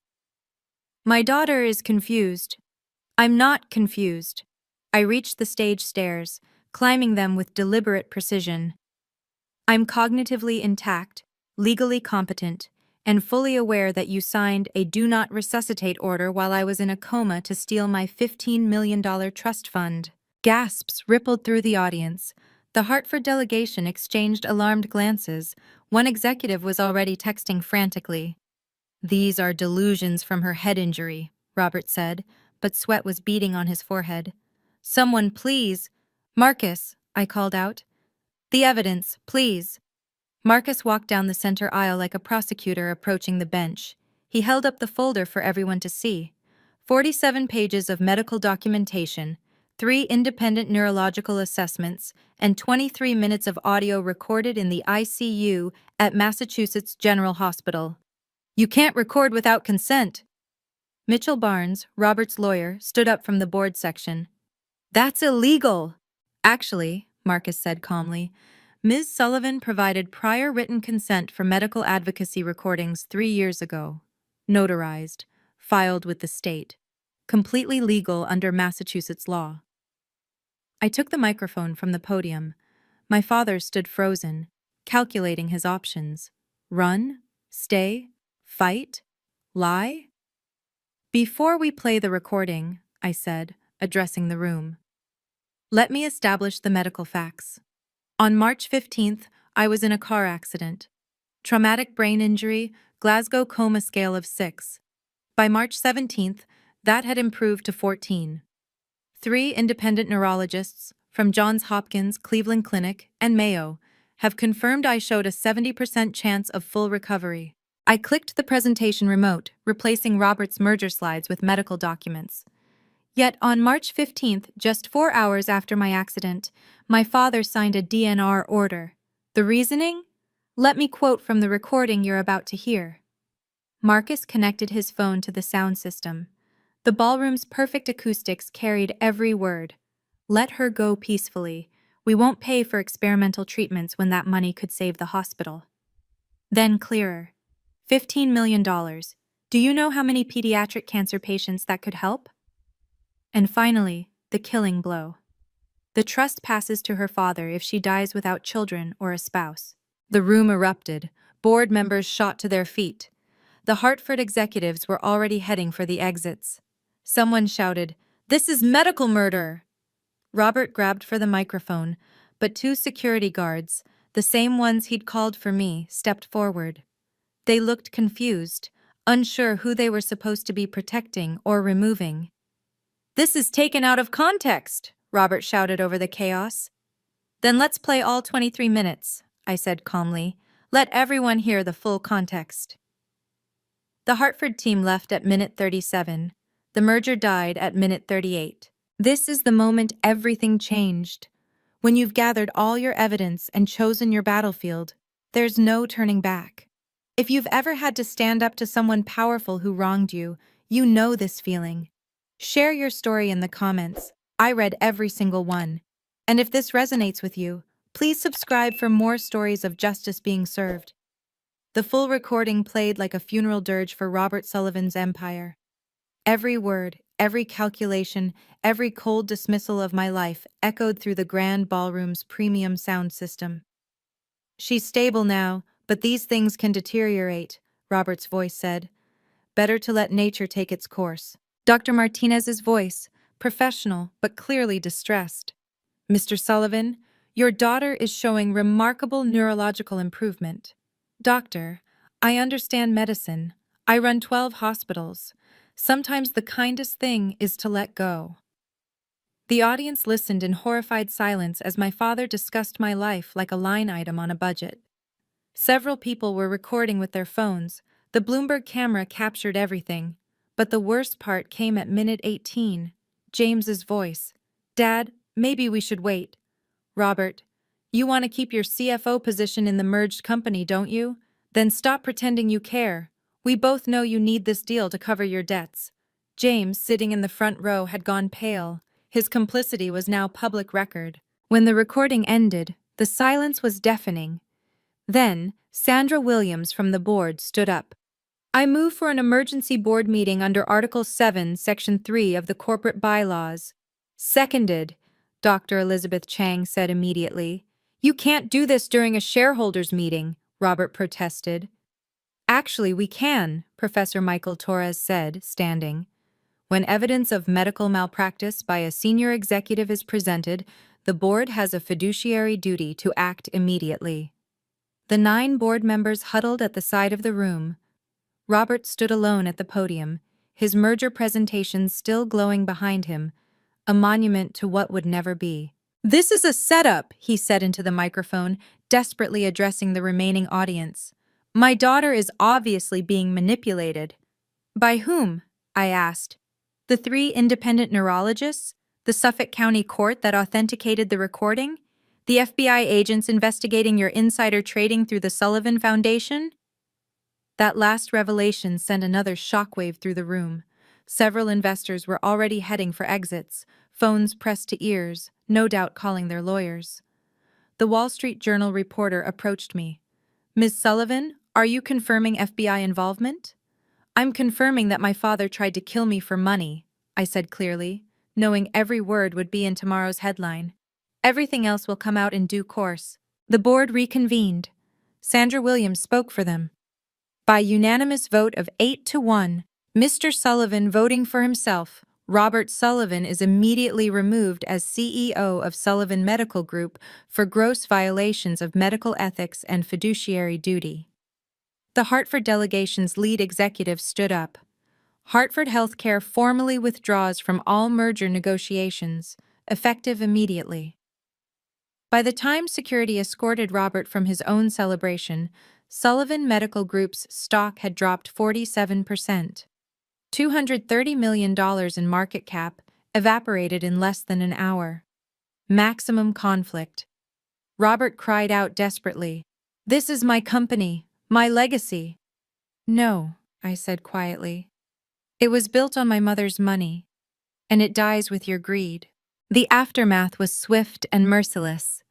"My daughter is confused." "I'm not confused." I reached the stage stairs, climbing them with deliberate precision. "I'm cognitively intact, legally competent, and fully aware that you signed a do not resuscitate order while I was in a coma to steal my $15 million trust fund." Gasps rippled through the audience. The Hartford delegation exchanged alarmed glances. One executive was already texting frantically. "These are delusions from her head injury," Robert said, but sweat was beading on his forehead. "Someone please—" "Marcus," I called out. "The evidence, please." Marcus walked down the center aisle like a prosecutor approaching the bench. He held up the folder for everyone to see. 47 pages of medical documentation, 3 independent neurological assessments, and 23 minutes of audio recorded in the ICU at Massachusetts General Hospital. "You can't record without consent." Mitchell Barnes, Robert's lawyer, stood up from the board section. That's illegal! Actually, Marcus said calmly, Ms. Sullivan provided prior written consent for medical advocacy recordings 3 years ago. Notarized, filed with the state. Completely legal under Massachusetts law. I took the microphone from the podium. My father stood frozen, calculating his options. Run? Stay? Fight? Lie? Before we play the recording, I said, addressing the room, let me establish the medical facts. On March 15th, I was in a car accident. Traumatic brain injury, Glasgow coma scale of 6. By March 17th, that had improved to 14. 3 independent neurologists from Johns Hopkins, Cleveland Clinic, and Mayo have confirmed I showed a 70% chance of full recovery. I clicked the presentation remote, replacing Robert's merger slides with medical documents. Yet on March 15th, just 4 hours after my accident, my father signed a DNR order. The reasoning? Let me quote from the recording you're about to hear. Marcus connected his phone to the sound system. The ballroom's perfect acoustics carried every word. Let her go peacefully. We won't pay for experimental treatments when that money could save the hospital. Then clearer. $15 million. Do you know how many pediatric cancer patients that could help? And finally, the killing blow. The trust passes to her father if she dies without children or a spouse. The room erupted. Board members shot to their feet. The Hartford executives were already heading for the exits. Someone shouted, "This is medical murder!" Robert grabbed for the microphone, but 2 security guards, the same ones he'd called for me, stepped forward. They looked confused, unsure who they were supposed to be protecting or removing. "This is taken out of context," Robert shouted over the chaos. "Then let's play all 23 minutes," I said calmly. "Let everyone hear the full context." The Hartford team left at minute 37. The merger died at minute 38. This is the moment everything changed. When you've gathered all your evidence and chosen your battlefield, there's no turning back. If you've ever had to stand up to someone powerful who wronged you, you know this feeling. Share your story in the comments. I read every single one. And if this resonates with you, please subscribe for more stories of justice being served. The full recording played like a funeral dirge for Robert Sullivan's empire. Every word, every calculation, every cold dismissal of my life echoed through the grand ballroom's premium sound system. "She's stable now, but these things can deteriorate," Robert's voice said. "Better to let nature take its course." Dr. Martinez's voice, professional but clearly distressed. "Mr. Sullivan, your daughter is showing remarkable neurological improvement. Doctor, I understand medicine. I run 12 hospitals. Sometimes the kindest thing is to let go." The audience listened in horrified silence as my father discussed my life like a line item on a budget. Several people were recording with their phones. The Bloomberg camera captured everything. But the worst part came at minute 18. James's voice. "Dad, maybe we should wait." "Robert, you want to keep your CFO position in the merged company, don't you? Then stop pretending you care. We both know you need this deal to cover your debts." James, sitting in the front row, had gone pale. His complicity was now public record. When the recording ended, the silence was deafening. Then, Sandra Williams from the board stood up. "I move for an emergency board meeting under Article 7, Section 3 of the corporate bylaws." "Seconded," Dr. Elizabeth Chang said immediately. "You can't do this during a shareholders meeting," Robert protested. "Actually, we can," Professor Michael Torres said, standing. "When evidence of medical malpractice by a senior executive is presented, the board has a fiduciary duty to act immediately." The 9 board members huddled at the side of the room. Robert stood alone at the podium, his merger presentation still glowing behind him, a monument to what would never be. "This is a setup," he said into the microphone, desperately addressing the remaining audience. "My daughter is obviously being manipulated." "By whom?" I asked. "The 3 independent neurologists? The Suffolk County Court that authenticated the recording? The FBI agents investigating your insider trading through the Sullivan Foundation?" That last revelation sent another shockwave through the room. Several investors were already heading for exits, phones pressed to ears, no doubt calling their lawyers. The Wall Street Journal reporter approached me. "Ms. Sullivan, are you confirming FBI involvement?" "I'm confirming that my father tried to kill me for money," I said clearly, knowing every word would be in tomorrow's headline. "Everything else will come out in due course." The board reconvened. Sandra Williams spoke for them. By unanimous vote of 8-1, Mr. Sullivan voting for himself, Robert Sullivan is immediately removed as CEO of Sullivan Medical Group for gross violations of medical ethics and fiduciary duty. The Hartford delegation's lead executive stood up. Hartford Healthcare formally withdraws from all merger negotiations, effective immediately. By the time security escorted Robert from his own celebration, Sullivan Medical Group's stock had dropped 47%. $230 million in market cap evaporated in less than an hour. Maximum conflict. Robert cried out desperately, "This is my company, my legacy." "No," I said quietly. "It was built on my mother's money, and it dies with your greed." The aftermath was swift and merciless.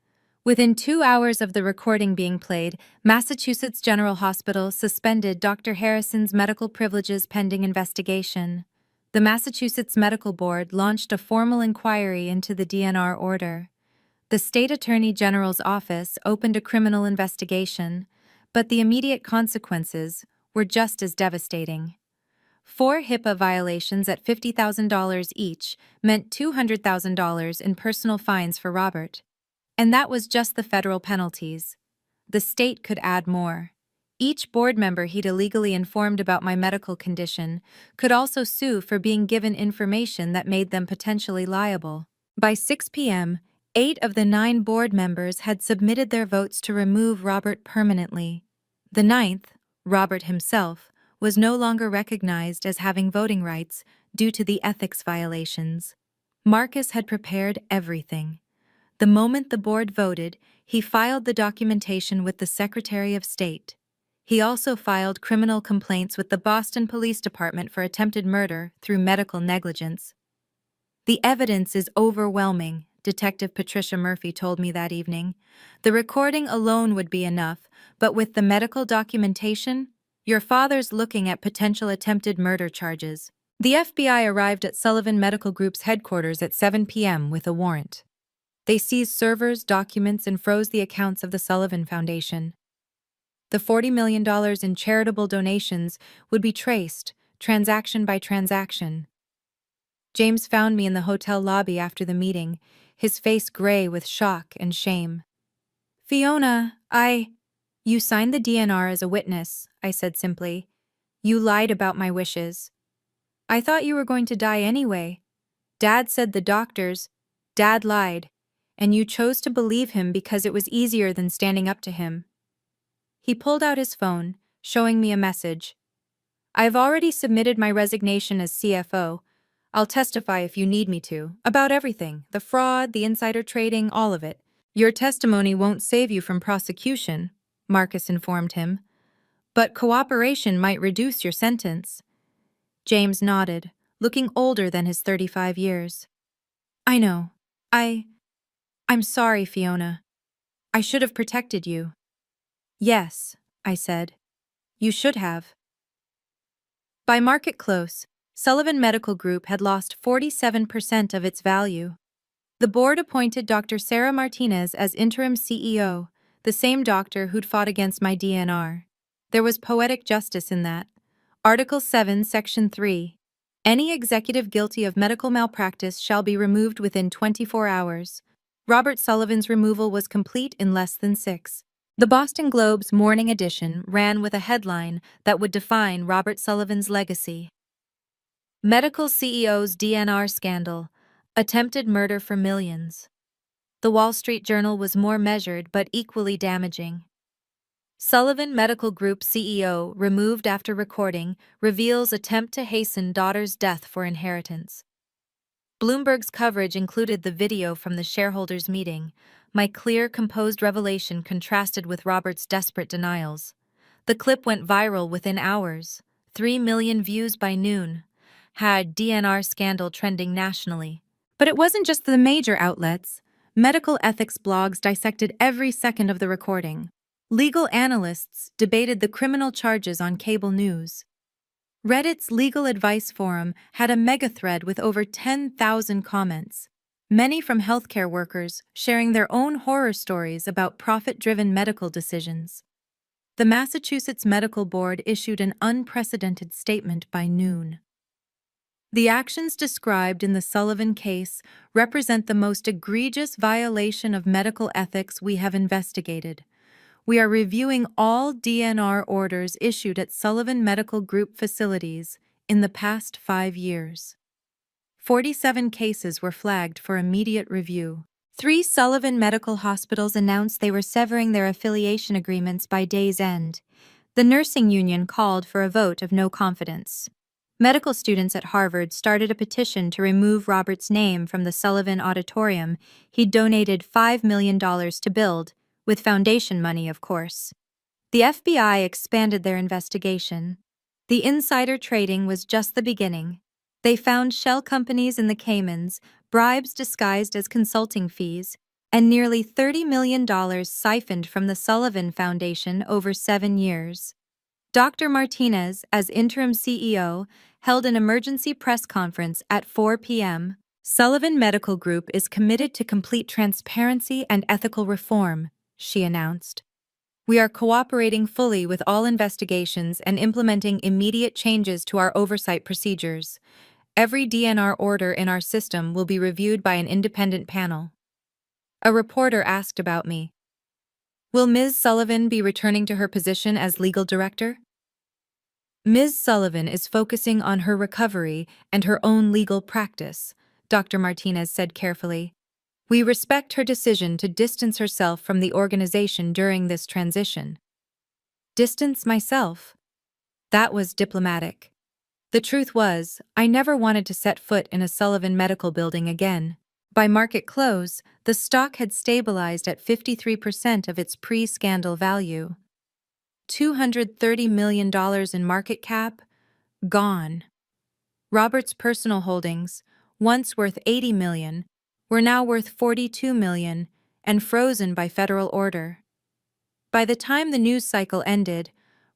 Within 2 hours of the recording being played, Massachusetts General Hospital suspended Dr. Harrison's medical privileges pending investigation. The Massachusetts Medical Board launched a formal inquiry into the DNR order. The State Attorney General's office opened a criminal investigation, but the immediate consequences were just as devastating. 4 HIPAA violations at $50,000 each meant $200,000 in personal fines for Robert. And that was just the federal penalties. The state could add more. Each board member he'd illegally informed about my medical condition could also sue for being given information that made them potentially liable. By 6 p.m., 8 of the 9 board members had submitted their votes to remove Robert permanently. The 9th, Robert himself, was no longer recognized as having voting rights due to the ethics violations. Marcus had prepared everything. The moment the board voted, he filed the documentation with the Secretary of State. He also filed criminal complaints with the Boston Police Department for attempted murder through medical negligence. "The evidence is overwhelming," Detective Patricia Murphy told me that evening. "The recording alone would be enough, but with the medical documentation, your father's looking at potential attempted murder charges." The FBI arrived at Sullivan Medical Group's headquarters at 7 p.m. with a warrant. They seized servers, documents, and froze the accounts of the Sullivan Foundation. The $40 million in charitable donations would be traced, transaction by transaction. James found me in the hotel lobby after the meeting, his face gray with shock and shame. "Fiona, You signed the DNR as a witness," I said simply. "You lied about my wishes. I thought you were going to die anyway. Dad said the doctors. Dad lied. And you chose to believe him because it was easier than standing up to him." He pulled out his phone, showing me a message. "I've already submitted my resignation as CFO. I'll testify if you need me to, about everything, the fraud, the insider trading, all of it. Your testimony won't save you from prosecution," Marcus informed him. "But cooperation might reduce your sentence." James nodded, looking older than his 35 years. "I know. I'm sorry, Fiona. I should have protected you." "Yes," I said. "You should have." By market close, Sullivan Medical Group had lost 47% of its value. The board appointed Dr. Sarah Martinez as interim CEO, the same doctor who'd fought against my DNR. There was poetic justice in that. Article 7, Section 3. Any executive guilty of medical malpractice shall be removed within 24 hours. Robert Sullivan's removal was complete in less than 6. The Boston Globe's morning edition ran with a headline that would define Robert Sullivan's legacy. Medical CEO's DNR scandal, attempted murder for millions. The Wall Street Journal was more measured but equally damaging. Sullivan Medical Group CEO removed after recording reveals attempt to hasten daughter's death for inheritance. Bloomberg's coverage included the video from the shareholders' meeting. My clear, composed revelation contrasted with Robert's desperate denials. The clip went viral within hours, 3 million views by noon. had DNR scandal trending nationally. But it wasn't just the major outlets. Medical ethics blogs dissected every second of the recording. Legal analysts debated the criminal charges on cable news. Reddit's legal advice forum had a mega thread with over 10,000 comments, many from healthcare workers sharing their own horror stories about profit-driven medical decisions. The Massachusetts Medical Board issued an unprecedented statement by noon. The actions described in the Sullivan case represent the most egregious violation of medical ethics we have investigated. We are reviewing all DNR orders issued at Sullivan Medical Group facilities in the past 5 years. 47 cases were flagged for immediate review. 3 Sullivan medical hospitals announced they were severing their affiliation agreements by day's end. The nursing union called for a vote of no confidence. Medical students at Harvard started a petition to remove Robert's name from the Sullivan Auditorium he'd donated $5 million to build, with foundation money, of course. The FBI expanded their investigation. The insider trading was just the beginning. They found shell companies in the Caymans, bribes disguised as consulting fees, and nearly $30 million siphoned from the Sullivan Foundation over 7 years. Dr. Martinez, as interim CEO, held an emergency press conference at 4 p.m. Sullivan Medical Group is committed to complete transparency and ethical reform, she announced. We are cooperating fully with all investigations and implementing immediate changes to our oversight procedures. Every DNR order in our system will be reviewed by an independent panel. A reporter asked about me. Will Ms. Sullivan be returning to her position as legal director? Ms. Sullivan is focusing on her recovery and her own legal practice, Dr. Martinez said carefully. We respect her decision to distance herself from the organization during this transition. Distance myself? That was diplomatic. The truth was, I never wanted to set foot in a Sullivan medical building again. By market close, the stock had stabilized at 53% of its pre-scandal value. $230 million in market cap? Gone. Robert's personal holdings, once worth $80 million, were now worth $42 million and frozen by federal order. By the time the news cycle ended,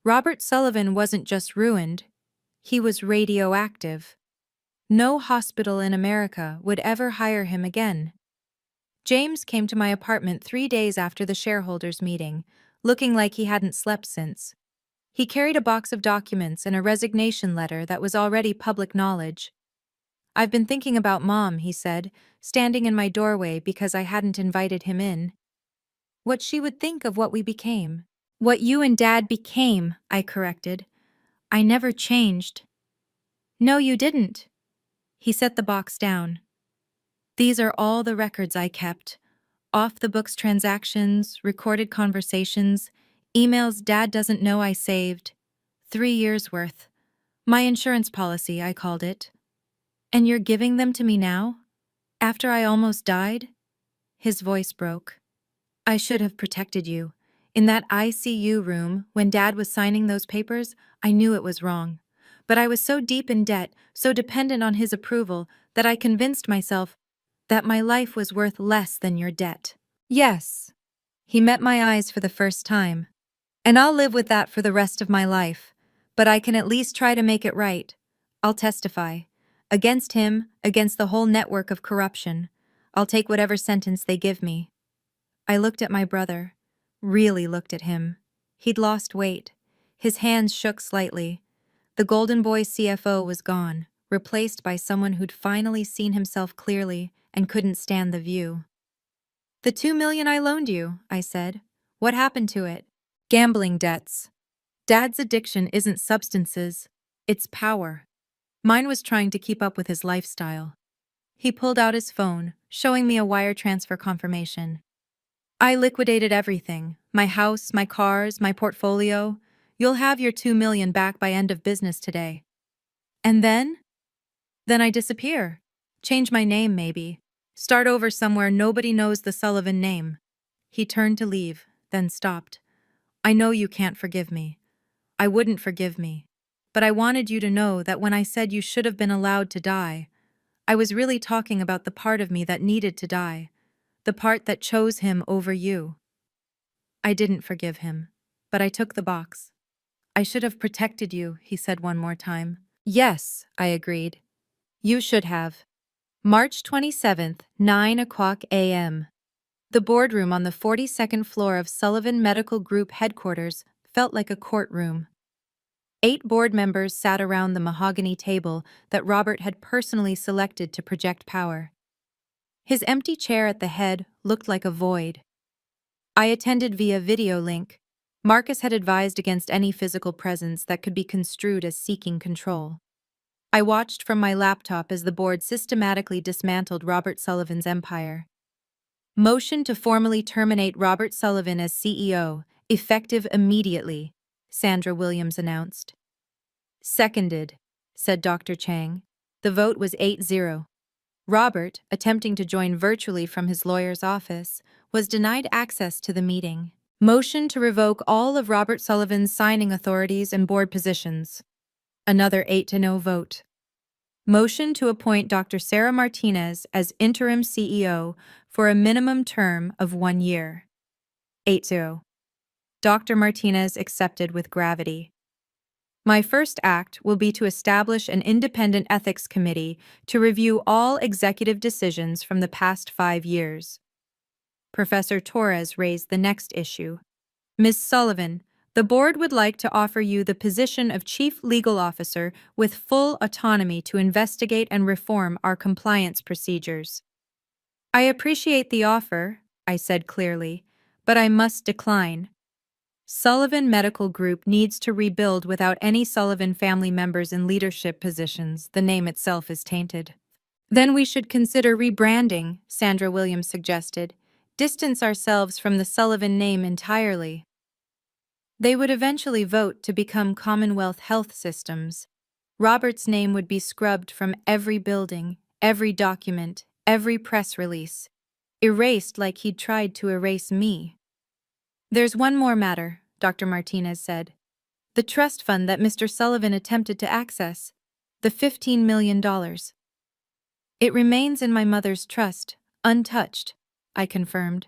Robert Sullivan wasn't just ruined, he was radioactive. No hospital in America would ever hire him again. James came to my apartment 3 days after the shareholders meeting, looking like he hadn't slept since. He carried a box of documents and a resignation letter that was already public knowledge. I've been thinking about Mom, he said, standing in my doorway because I hadn't invited him in. What she would think of what we became. What you and Dad became, I corrected. I never changed. No, you didn't. He set the box down. These are all the records I kept. Off-the-books transactions, recorded conversations, emails Dad doesn't know I saved. 3 years' worth. My insurance policy, I called it. And you're giving them to me now? After I almost died? His voice broke. I should have protected you. In that ICU room, when Dad was signing those papers, I knew it was wrong. But I was so deep in debt, so dependent on his approval, that I convinced myself that my life was worth less than your debt. Yes. He met my eyes for the first time. And I'll live with that for the rest of my life. But I can at least try to make it right. I'll testify. Against him, against the whole network of corruption. I'll take whatever sentence they give me. I looked at my brother. Really looked at him. He'd lost weight. His hands shook slightly. The Golden Boy CFO was gone, replaced by someone who'd finally seen himself clearly and couldn't stand the view. The $2 million I loaned you, I said. What happened to it? Gambling debts. Dad's addiction isn't substances, it's power. Mine was trying to keep up with his lifestyle. He pulled out his phone, showing me a wire transfer confirmation. I liquidated everything, my house, my cars, my portfolio. You'll have your $2 million back by end of business today. And then? Then I disappear. Change my name, maybe. Start over somewhere nobody knows the Sullivan name. He turned to leave, then stopped. I know you can't forgive me. I wouldn't forgive me. but I wanted you to know that when I said you should have been allowed to die, I was really talking about the part of me that needed to die, the part that chose him over you." I didn't forgive him, but I took the box. "I should have protected you," he said one more time. "Yes," I agreed. "You should have." March 27th, 9 o'clock a.m. The boardroom on the 42nd floor of Sullivan Medical Group headquarters felt like a courtroom. 8 board members sat around the mahogany table that Robert had personally selected to project power. His empty chair at the head looked like a void. I attended via video link. Marcus had advised against any physical presence that could be construed as seeking control. I watched from my laptop as the board systematically dismantled Robert Sullivan's empire. "Motion to formally terminate Robert Sullivan as CEO, effective immediately," Sandra Williams announced. "Seconded," said Dr. Chang. The vote was 8-0. Robert, attempting to join virtually from his lawyer's office, was denied access to the meeting. "Motion to revoke all of Robert Sullivan's signing authorities and board positions." Another 8-0 vote. "Motion to appoint Dr. Sarah Martinez as interim CEO for a minimum term of 1 year." 8-0. Dr. Martinez accepted with gravity. "My first act will be to establish an independent ethics committee to review all executive decisions from the past 5 years." Professor Torres raised the next issue. "Ms. Sullivan, the board would like to offer you the position of Chief Legal Officer with full autonomy to investigate and reform our compliance procedures." "I appreciate the offer," I said clearly, "but I must decline. Sullivan Medical Group needs to rebuild without any Sullivan family members in leadership positions. The name itself is tainted." "Then we should consider rebranding," Sandra Williams suggested. "Distance ourselves from the Sullivan name entirely." They would eventually vote to become Commonwealth Health Systems. Robert's name would be scrubbed from every building, every document, every press release, erased like he'd tried to erase me. "There's one more matter," Dr. Martinez said. "The trust fund that Mr. Sullivan attempted to access, the $15 million. It remains in my mother's trust, untouched," I confirmed.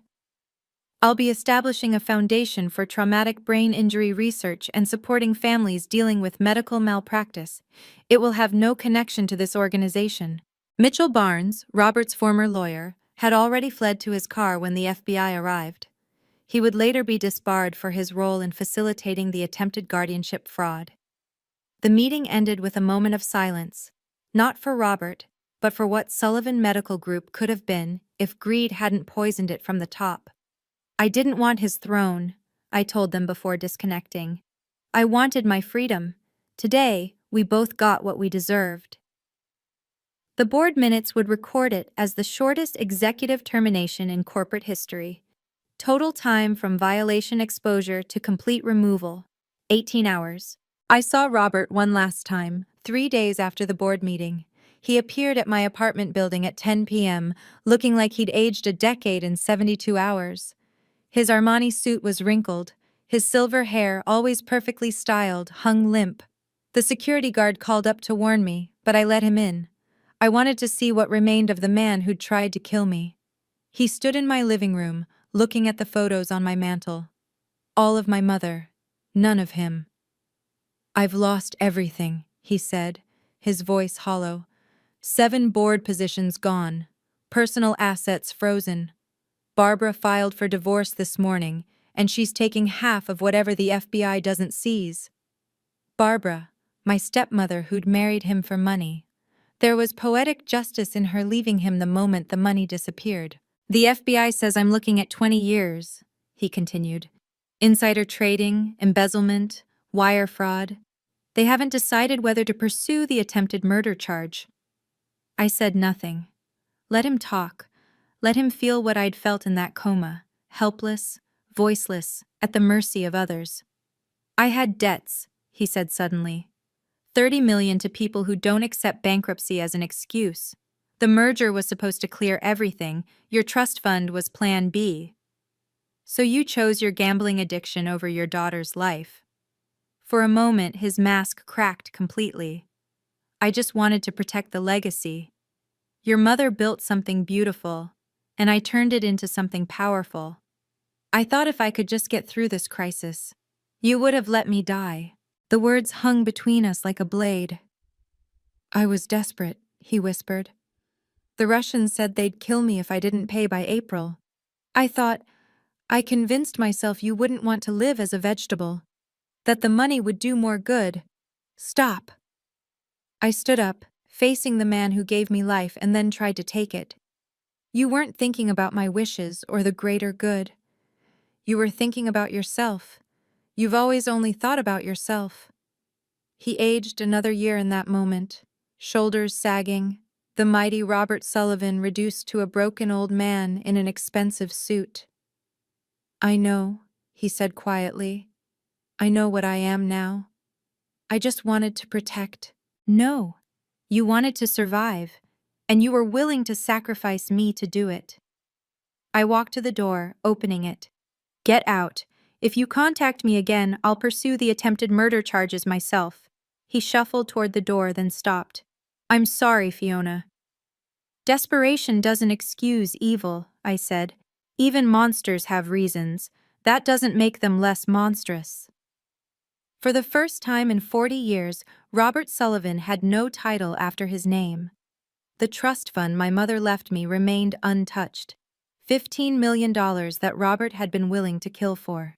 "I'll be establishing a foundation for traumatic brain injury research and supporting families dealing with medical malpractice. It will have no connection to this organization." Mitchell Barnes, Robert's former lawyer, had already fled to his car when the FBI arrived. He would later be disbarred for his role in facilitating the attempted guardianship fraud. The meeting ended with a moment of silence, not for Robert, but for what Sullivan Medical Group could have been if greed hadn't poisoned it from the top. "I didn't want his throne," I told them before disconnecting. "I wanted my freedom. Today, we both got what we deserved." The board minutes would record it as the shortest executive termination in corporate history. Total time from violation exposure to complete removal, 18 hours. I saw Robert one last time, 3 days after the board meeting. He appeared at my apartment building at 10 p.m., looking like he'd aged a decade in 72 hours. His Armani suit was wrinkled. His silver hair, always perfectly styled, hung limp. The security guard called up to warn me, but I let him in. I wanted to see what remained of the man who'd tried to kill me. He stood in my living room, looking at the photos on my mantel. All of my mother, none of him. "I've lost everything," he said, his voice hollow. 7 board positions gone, personal assets frozen. Barbara filed for divorce this morning, and she's taking half of whatever the FBI doesn't seize. Barbara, my stepmother who'd married him for money. There was poetic justice in her leaving him the moment the money disappeared. "The FBI says I'm looking at 20 years, he continued. "Insider trading, embezzlement, wire fraud. They haven't decided whether to pursue the attempted murder charge." I said nothing. Let him talk. Let him feel what I'd felt in that coma, helpless, voiceless, at the mercy of others. "I had debts," he said suddenly. $30 million to people who don't accept bankruptcy as an excuse. The merger was supposed to clear everything. Your trust fund was Plan B. So you chose your gambling addiction over your daughter's life. For a moment, his mask cracked completely. I just wanted to protect the legacy. Your mother built something beautiful, and I turned it into something powerful. I thought if I could just get through this crisis, you would have let me die. The words hung between us like a blade. I was desperate, he whispered. The Russians said they'd kill me if I didn't pay by April. I convinced myself you wouldn't want to live as a vegetable, that the money would do more good. Stop. I stood up, facing the man who gave me life, and then tried to take it. You weren't thinking about my wishes or the greater good. You were thinking about yourself. You've always only thought about yourself. He aged another year in that moment, shoulders sagging, the mighty Robert Sullivan reduced to a broken old man in an expensive suit. I know, he said quietly. I know what I am now. I just wanted to protect. No, you wanted to survive, and you were willing to sacrifice me to do it. I walked to the door, opening it. Get out. If you contact me again, I'll pursue the attempted murder charges myself. He shuffled toward the door, then stopped. I'm sorry, Fiona. Desperation doesn't excuse evil, I said. Even monsters have reasons. That doesn't make them less monstrous. For the first time in 40 years, Robert Sullivan had no title after his name. The trust fund my mother left me remained untouched. $15 million that Robert had been willing to kill for.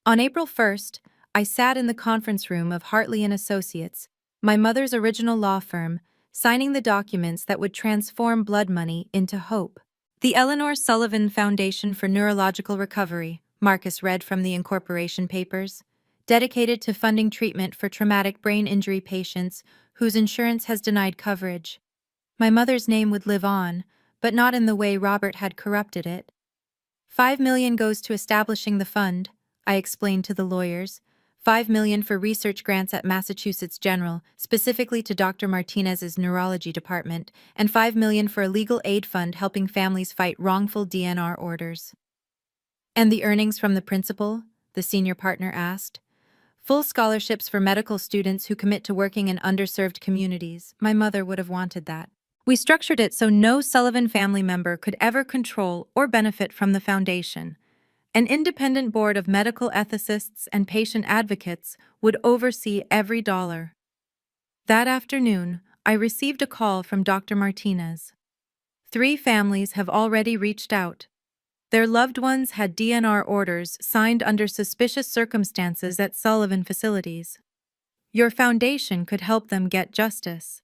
On April 1st, I sat in the conference room of Hartley & Associates, my mother's original law firm, signing the documents that would transform blood money into hope. The Eleanor Sullivan Foundation for Neurological Recovery, Marcus read from the incorporation papers, dedicated to funding treatment for traumatic brain injury patients whose insurance has denied coverage. My mother's name would live on, but not in the way Robert had corrupted it. $5 million goes to establishing the fund, I explained to the lawyers. $5 million for research grants at Massachusetts General, specifically to Dr. Martinez's neurology department, and $5 million for a legal aid fund helping families fight wrongful DNR orders. And the earnings from the principal? The senior partner asked. Full scholarships for medical students who commit to working in underserved communities. My mother would have wanted that. We structured it so no Sullivan family member could ever control or benefit from the foundation. An independent board of medical ethicists and patient advocates would oversee every dollar. That afternoon, I received a call from Dr. Martinez. 3 families have already reached out. Their loved ones had DNR orders signed under suspicious circumstances at Sullivan facilities. Your foundation could help them get justice.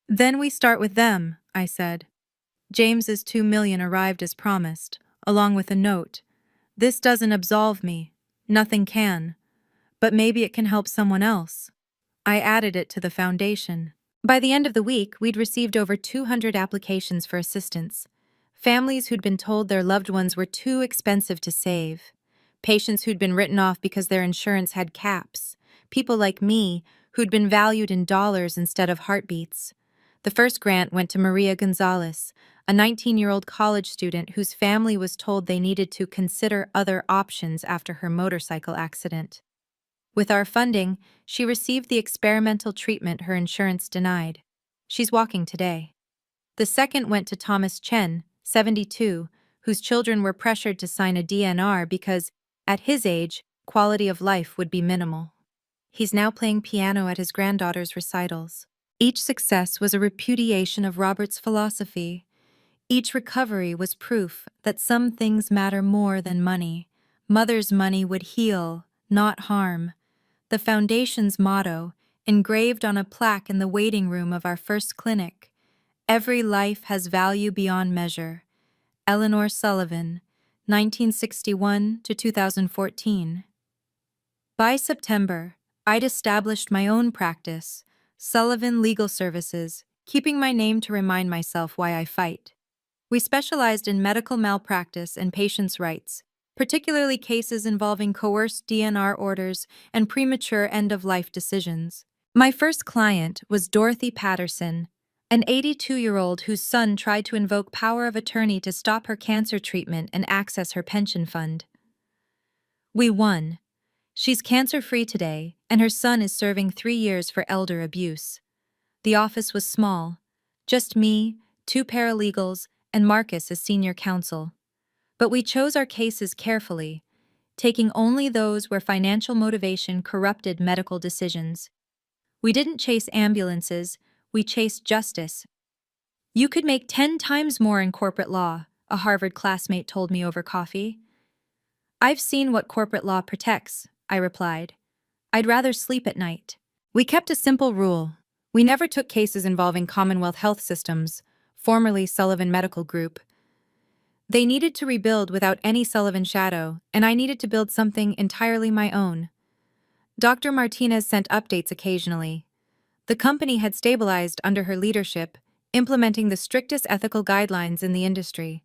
Then we start with them, I said. James's $2 million arrived as promised, along with a note. This doesn't absolve me. Nothing can. But maybe it can help someone else. I added it to the foundation. By the end of the week, we'd received over 200 applications for assistance. Families who'd been told their loved ones were too expensive to save. Patients who'd been written off because their insurance had caps. People like me who'd been valued in dollars instead of heartbeats. The first grant went to Maria Gonzalez, a 19-year-old college student whose family was told they needed to consider other options after her motorcycle accident. With our funding, she received the experimental treatment her insurance denied. She's walking today. The second went to Thomas Chen, 72, whose children were pressured to sign a DNR because, at his age, quality of life would be minimal. He's now playing piano at his granddaughter's recitals. Each success was a repudiation of Robert's philosophy. Each recovery was proof that some things matter more than money. Mother's money would heal, not harm. The foundation's motto, engraved on a plaque in the waiting room of our first clinic: every life has value beyond measure. Eleanor Sullivan, 1961 to 2014. By September, I'd established my own practice, Sullivan Legal Services, keeping my name to remind myself why I fight. We specialized in medical malpractice and patients' rights, particularly cases involving coerced DNR orders and premature end-of-life decisions. My first client was Dorothy Patterson, an 82-year-old whose son tried to invoke power of attorney to stop her cancer treatment and access her pension fund. We won. She's cancer-free today, and her son is serving 3 years for elder abuse. The office was small. Just me, two paralegals, and Marcus as senior counsel. But we chose our cases carefully, taking only those where financial motivation corrupted medical decisions. We didn't chase ambulances, we chased justice. You could make 10 times more in corporate law, a Harvard classmate told me over coffee. I've seen what corporate law protects, I replied. I'd rather sleep at night. We kept a simple rule. We never took cases involving Commonwealth Health Systems, formerly Sullivan Medical Group. They needed to rebuild without any Sullivan shadow, and I needed to build something entirely my own. Dr. Martinez sent updates occasionally. The company had stabilized under her leadership, implementing the strictest ethical guidelines in the industry.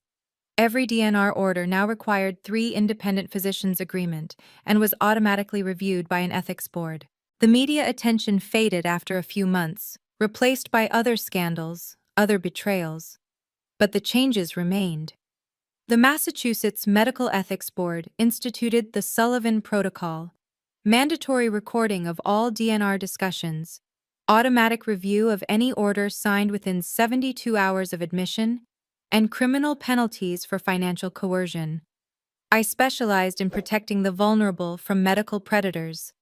Every DNR order now required 3 independent physicians' agreement and was automatically reviewed by an ethics board. The media attention faded after a few months, replaced by other scandals, other betrayals. But the changes remained. The Massachusetts Medical Ethics Board instituted the Sullivan Protocol, mandatory recording of all DNR discussions, automatic review of any order signed within 72 hours of admission, and criminal penalties for financial coercion. I specialized in protecting the vulnerable from medical predators.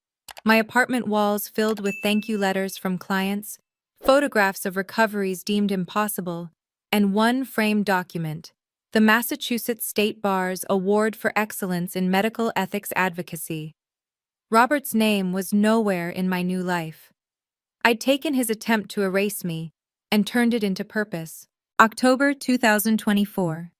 My apartment walls filled with thank you letters from clients, photographs of recoveries deemed impossible, and one framed document, the Massachusetts State Bar's Award for Excellence in Medical Ethics Advocacy. Robert's name was nowhere in my new life. I'd taken his attempt to erase me and turned it into purpose. October 2024.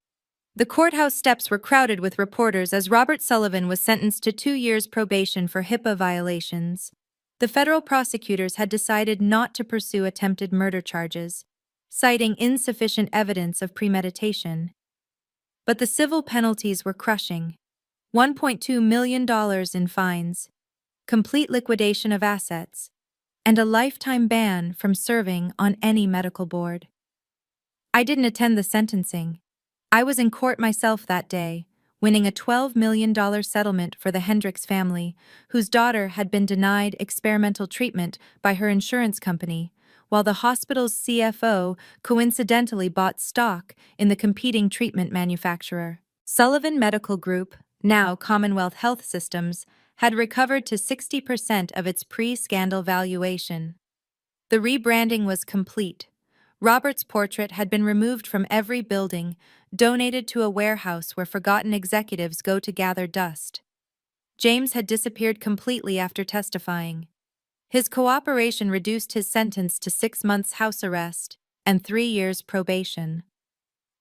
The courthouse steps were crowded with reporters as Robert Sullivan was sentenced to 2 years probation for HIPAA violations. The federal prosecutors had decided not to pursue attempted murder charges, citing insufficient evidence of premeditation. But the civil penalties were crushing. $1.2 million in fines, complete liquidation of assets, and a lifetime ban from serving on any medical board. I didn't attend the sentencing. I was in court myself that day, winning a $12 million settlement for the Hendricks family, whose daughter had been denied experimental treatment by her insurance company, while the hospital's CFO coincidentally bought stock in the competing treatment manufacturer. Sullivan Medical Group, now Commonwealth Health Systems, had recovered to 60% of its pre-scandal valuation. The rebranding was complete. Robert's portrait had been removed from every building, donated to a warehouse where forgotten executives go to gather dust. James had disappeared completely after testifying. His cooperation reduced his sentence to 6 months house arrest and 3 years probation.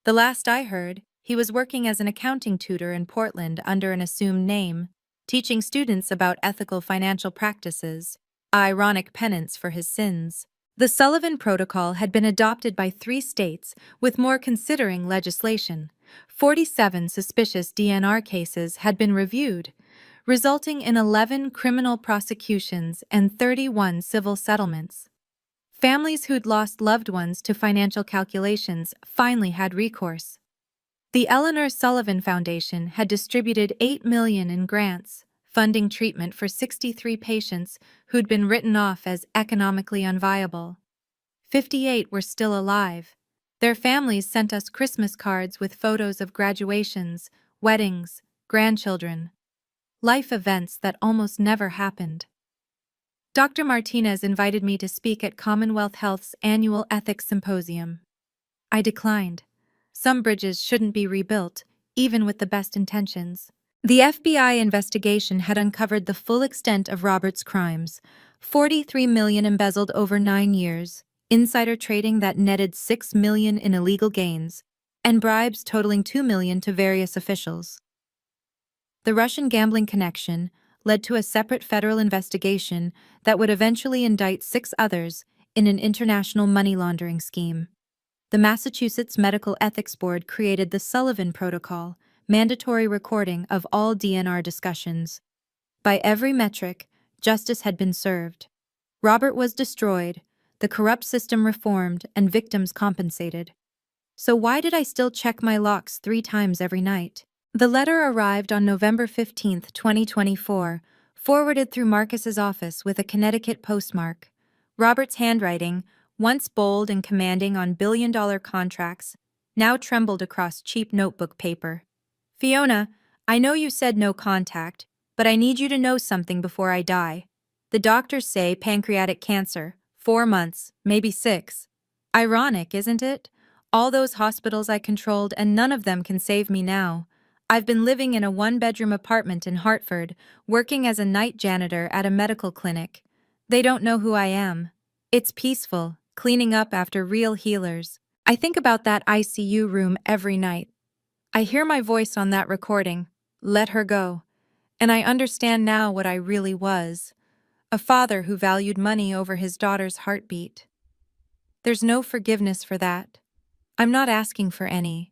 The last I heard, he was working as an accounting tutor in Portland under an assumed name, teaching students about ethical financial practices, ironic penance for his sins. The Sullivan Protocol had been adopted by 3 states with more considering legislation. 47 suspicious DNR cases had been reviewed, resulting in 11 criminal prosecutions and 31 civil settlements. Families who'd lost loved ones to financial calculations finally had recourse. The Eleanor Sullivan Foundation had distributed $8 million in grants, funding treatment for 63 patients who'd been written off as economically unviable. 58 were still alive. Their families sent us Christmas cards with photos of graduations, weddings, grandchildren. Life events that almost never happened. Dr. Martinez invited me to speak at Commonwealth Health's annual ethics symposium. I declined. Some bridges shouldn't be rebuilt, even with the best intentions. The FBI investigation had uncovered the full extent of Robert's crimes: $43 million embezzled over 9 years, insider trading that netted $6 million in illegal gains, and bribes totaling $2 million to various officials. The Russian gambling connection led to a separate federal investigation that would eventually indict 6 others in an international money laundering scheme. The Massachusetts Medical Ethics Board created the Sullivan Protocol, mandatory recording of all DNR discussions. By every metric, justice had been served. Robert was destroyed, the corrupt system reformed, and victims compensated. So why did I still check my locks 3 times every night? The letter arrived on November 15, 2024, Forwarded through Marcus's office with a Connecticut postmark. Robert's handwriting, once bold and commanding on billion-dollar contracts, now trembled across cheap notebook paper. Fiona, I know you said no contact, but I need you to know something before I die. The doctors say pancreatic cancer, 4 months, maybe 6. Ironic, isn't it? All those hospitals I controlled and none of them can save me now. I've been living in a one-bedroom apartment in Hartford, working as a night janitor at a medical clinic. They don't know who I am. It's peaceful, cleaning up after real healers. I think about that ICU room every night. I hear my voice on that recording, "Let her go," and I understand now what I really was. A father who valued money over his daughter's heartbeat. There's no forgiveness for that. I'm not asking for any.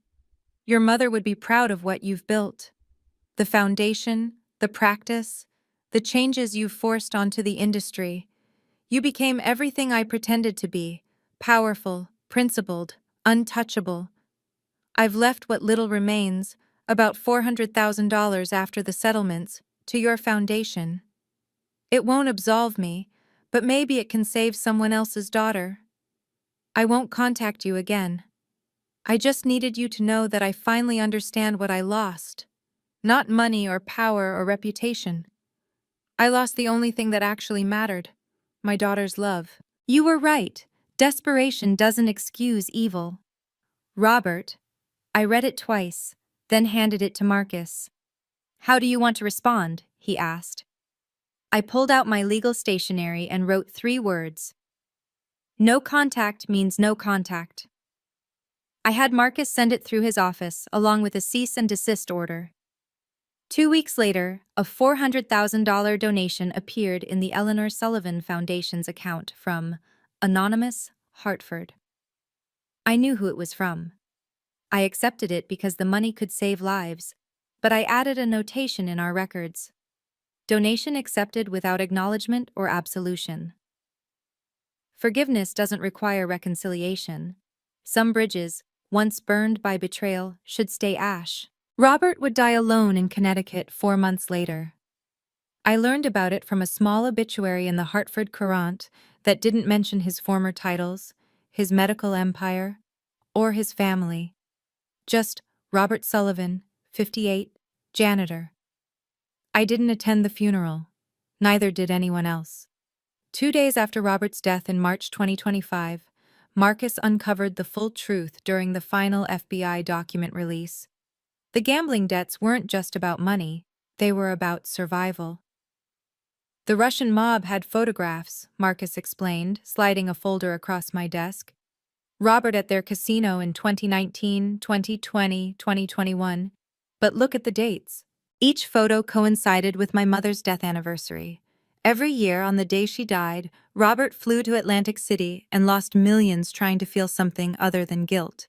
Your mother would be proud of what you've built. The foundation, the practice, the changes you've forced onto the industry. You became everything I pretended to be: powerful, principled, untouchable. I've left what little remains, about $400,000 after the settlements, to your foundation. It won't absolve me, but maybe it can save someone else's daughter. I won't contact you again. I just needed you to know that I finally understand what I lost. Not money or power or reputation. I lost the only thing that actually mattered: my daughter's love. You were right. Desperation doesn't excuse evil. Robert. I read it twice, then handed it to Marcus. How do you want to respond? He asked. I pulled out my legal stationery and wrote 3 words. No contact means no contact. I had Marcus send it through his office, along with a cease and desist order. 2 weeks later, a $400,000 donation appeared in the Eleanor Sullivan Foundation's account from Anonymous, Hartford. I knew who it was from. I accepted it because the money could save lives, but I added a notation in our records. Donation accepted without acknowledgement or absolution. Forgiveness doesn't require reconciliation. Some bridges, once burned by betrayal, should stay ash. Robert would die alone in Connecticut 4 months later. I learned about it from a small obituary in the Hartford Courant that didn't mention his former titles, his medical empire, or his family. Just Robert Sullivan, 58, janitor. I didn't attend the funeral. Neither did anyone else. 2 days after Robert's death in March 2025, Marcus uncovered the full truth during the final FBI document release. The gambling debts weren't just about money, they were about survival. The Russian mob had photographs, Marcus explained, sliding a folder across my desk. Robert at their casino in 2019, 2020, 2021. But look at the dates. Each photo coincided with my mother's death anniversary. Every year, on the day she died, Robert flew to Atlantic City and lost millions trying to feel something other than guilt.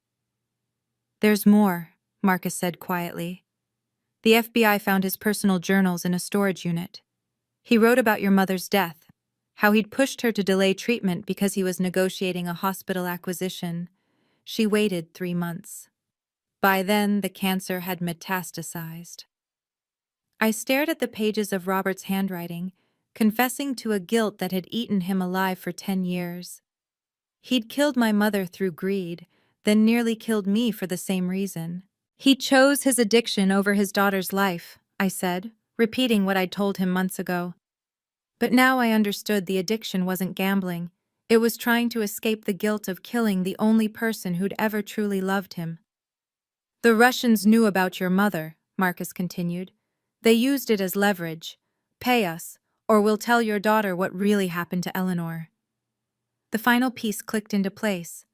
There's more, Marcus said quietly. The FBI found his personal journals in a storage unit. He wrote about your mother's death, how he'd pushed her to delay treatment because he was negotiating a hospital acquisition. She waited 3 months. By then, the cancer had metastasized. I stared at the pages of Robert's handwriting, confessing to a guilt that had eaten him alive for 10 years. He'd killed my mother through greed, then nearly killed me for the same reason. He chose his addiction over his daughter's life, I said, repeating what I'd told him months ago. But now I understood the addiction wasn't gambling. It was trying to escape the guilt of killing the only person who'd ever truly loved him. The Russians knew about your mother, Marcus continued. They used it as leverage. Pay us, or we'll tell your daughter what really happened to Eleanor. The final piece clicked into place.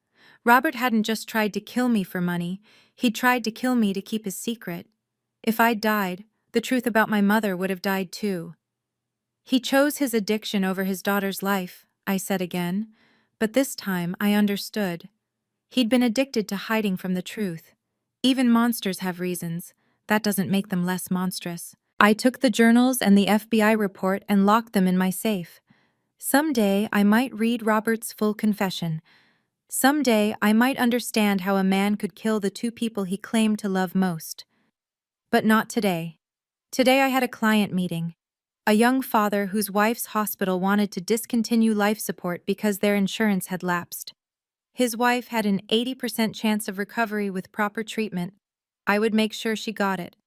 Robert hadn't just tried to kill me for money, he'd tried to kill me to keep his secret. If I'd died, the truth about my mother would have died too. He chose his addiction over his daughter's life, I said again, but this time I understood. He'd been addicted to hiding from the truth. Even monsters have reasons. That doesn't make them less monstrous. I took the journals and the FBI report and locked them in my safe. Someday I might read Robert's full confession. Someday I might understand how a man could kill the 2 people he claimed to love most. But not today. Today I had a client meeting. A young father whose wife's hospital wanted to discontinue life support because their insurance had lapsed. His wife had an 80% chance of recovery with proper treatment. I would make sure she got it.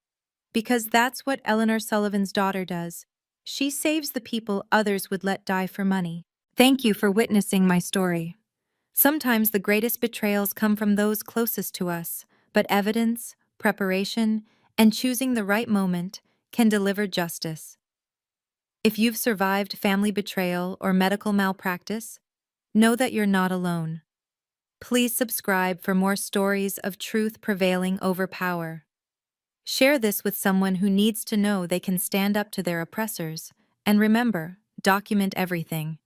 Because that's what Eleanor Sullivan's daughter does. She saves the people others would let die for money. Thank you for witnessing my story. Sometimes the greatest betrayals come from those closest to us, but evidence, preparation, and choosing the right moment can deliver justice. If you've survived family betrayal or medical malpractice, know that you're not alone. Please subscribe for more stories of truth prevailing over power. Share this with someone who needs to know they can stand up to their oppressors, and remember, document everything.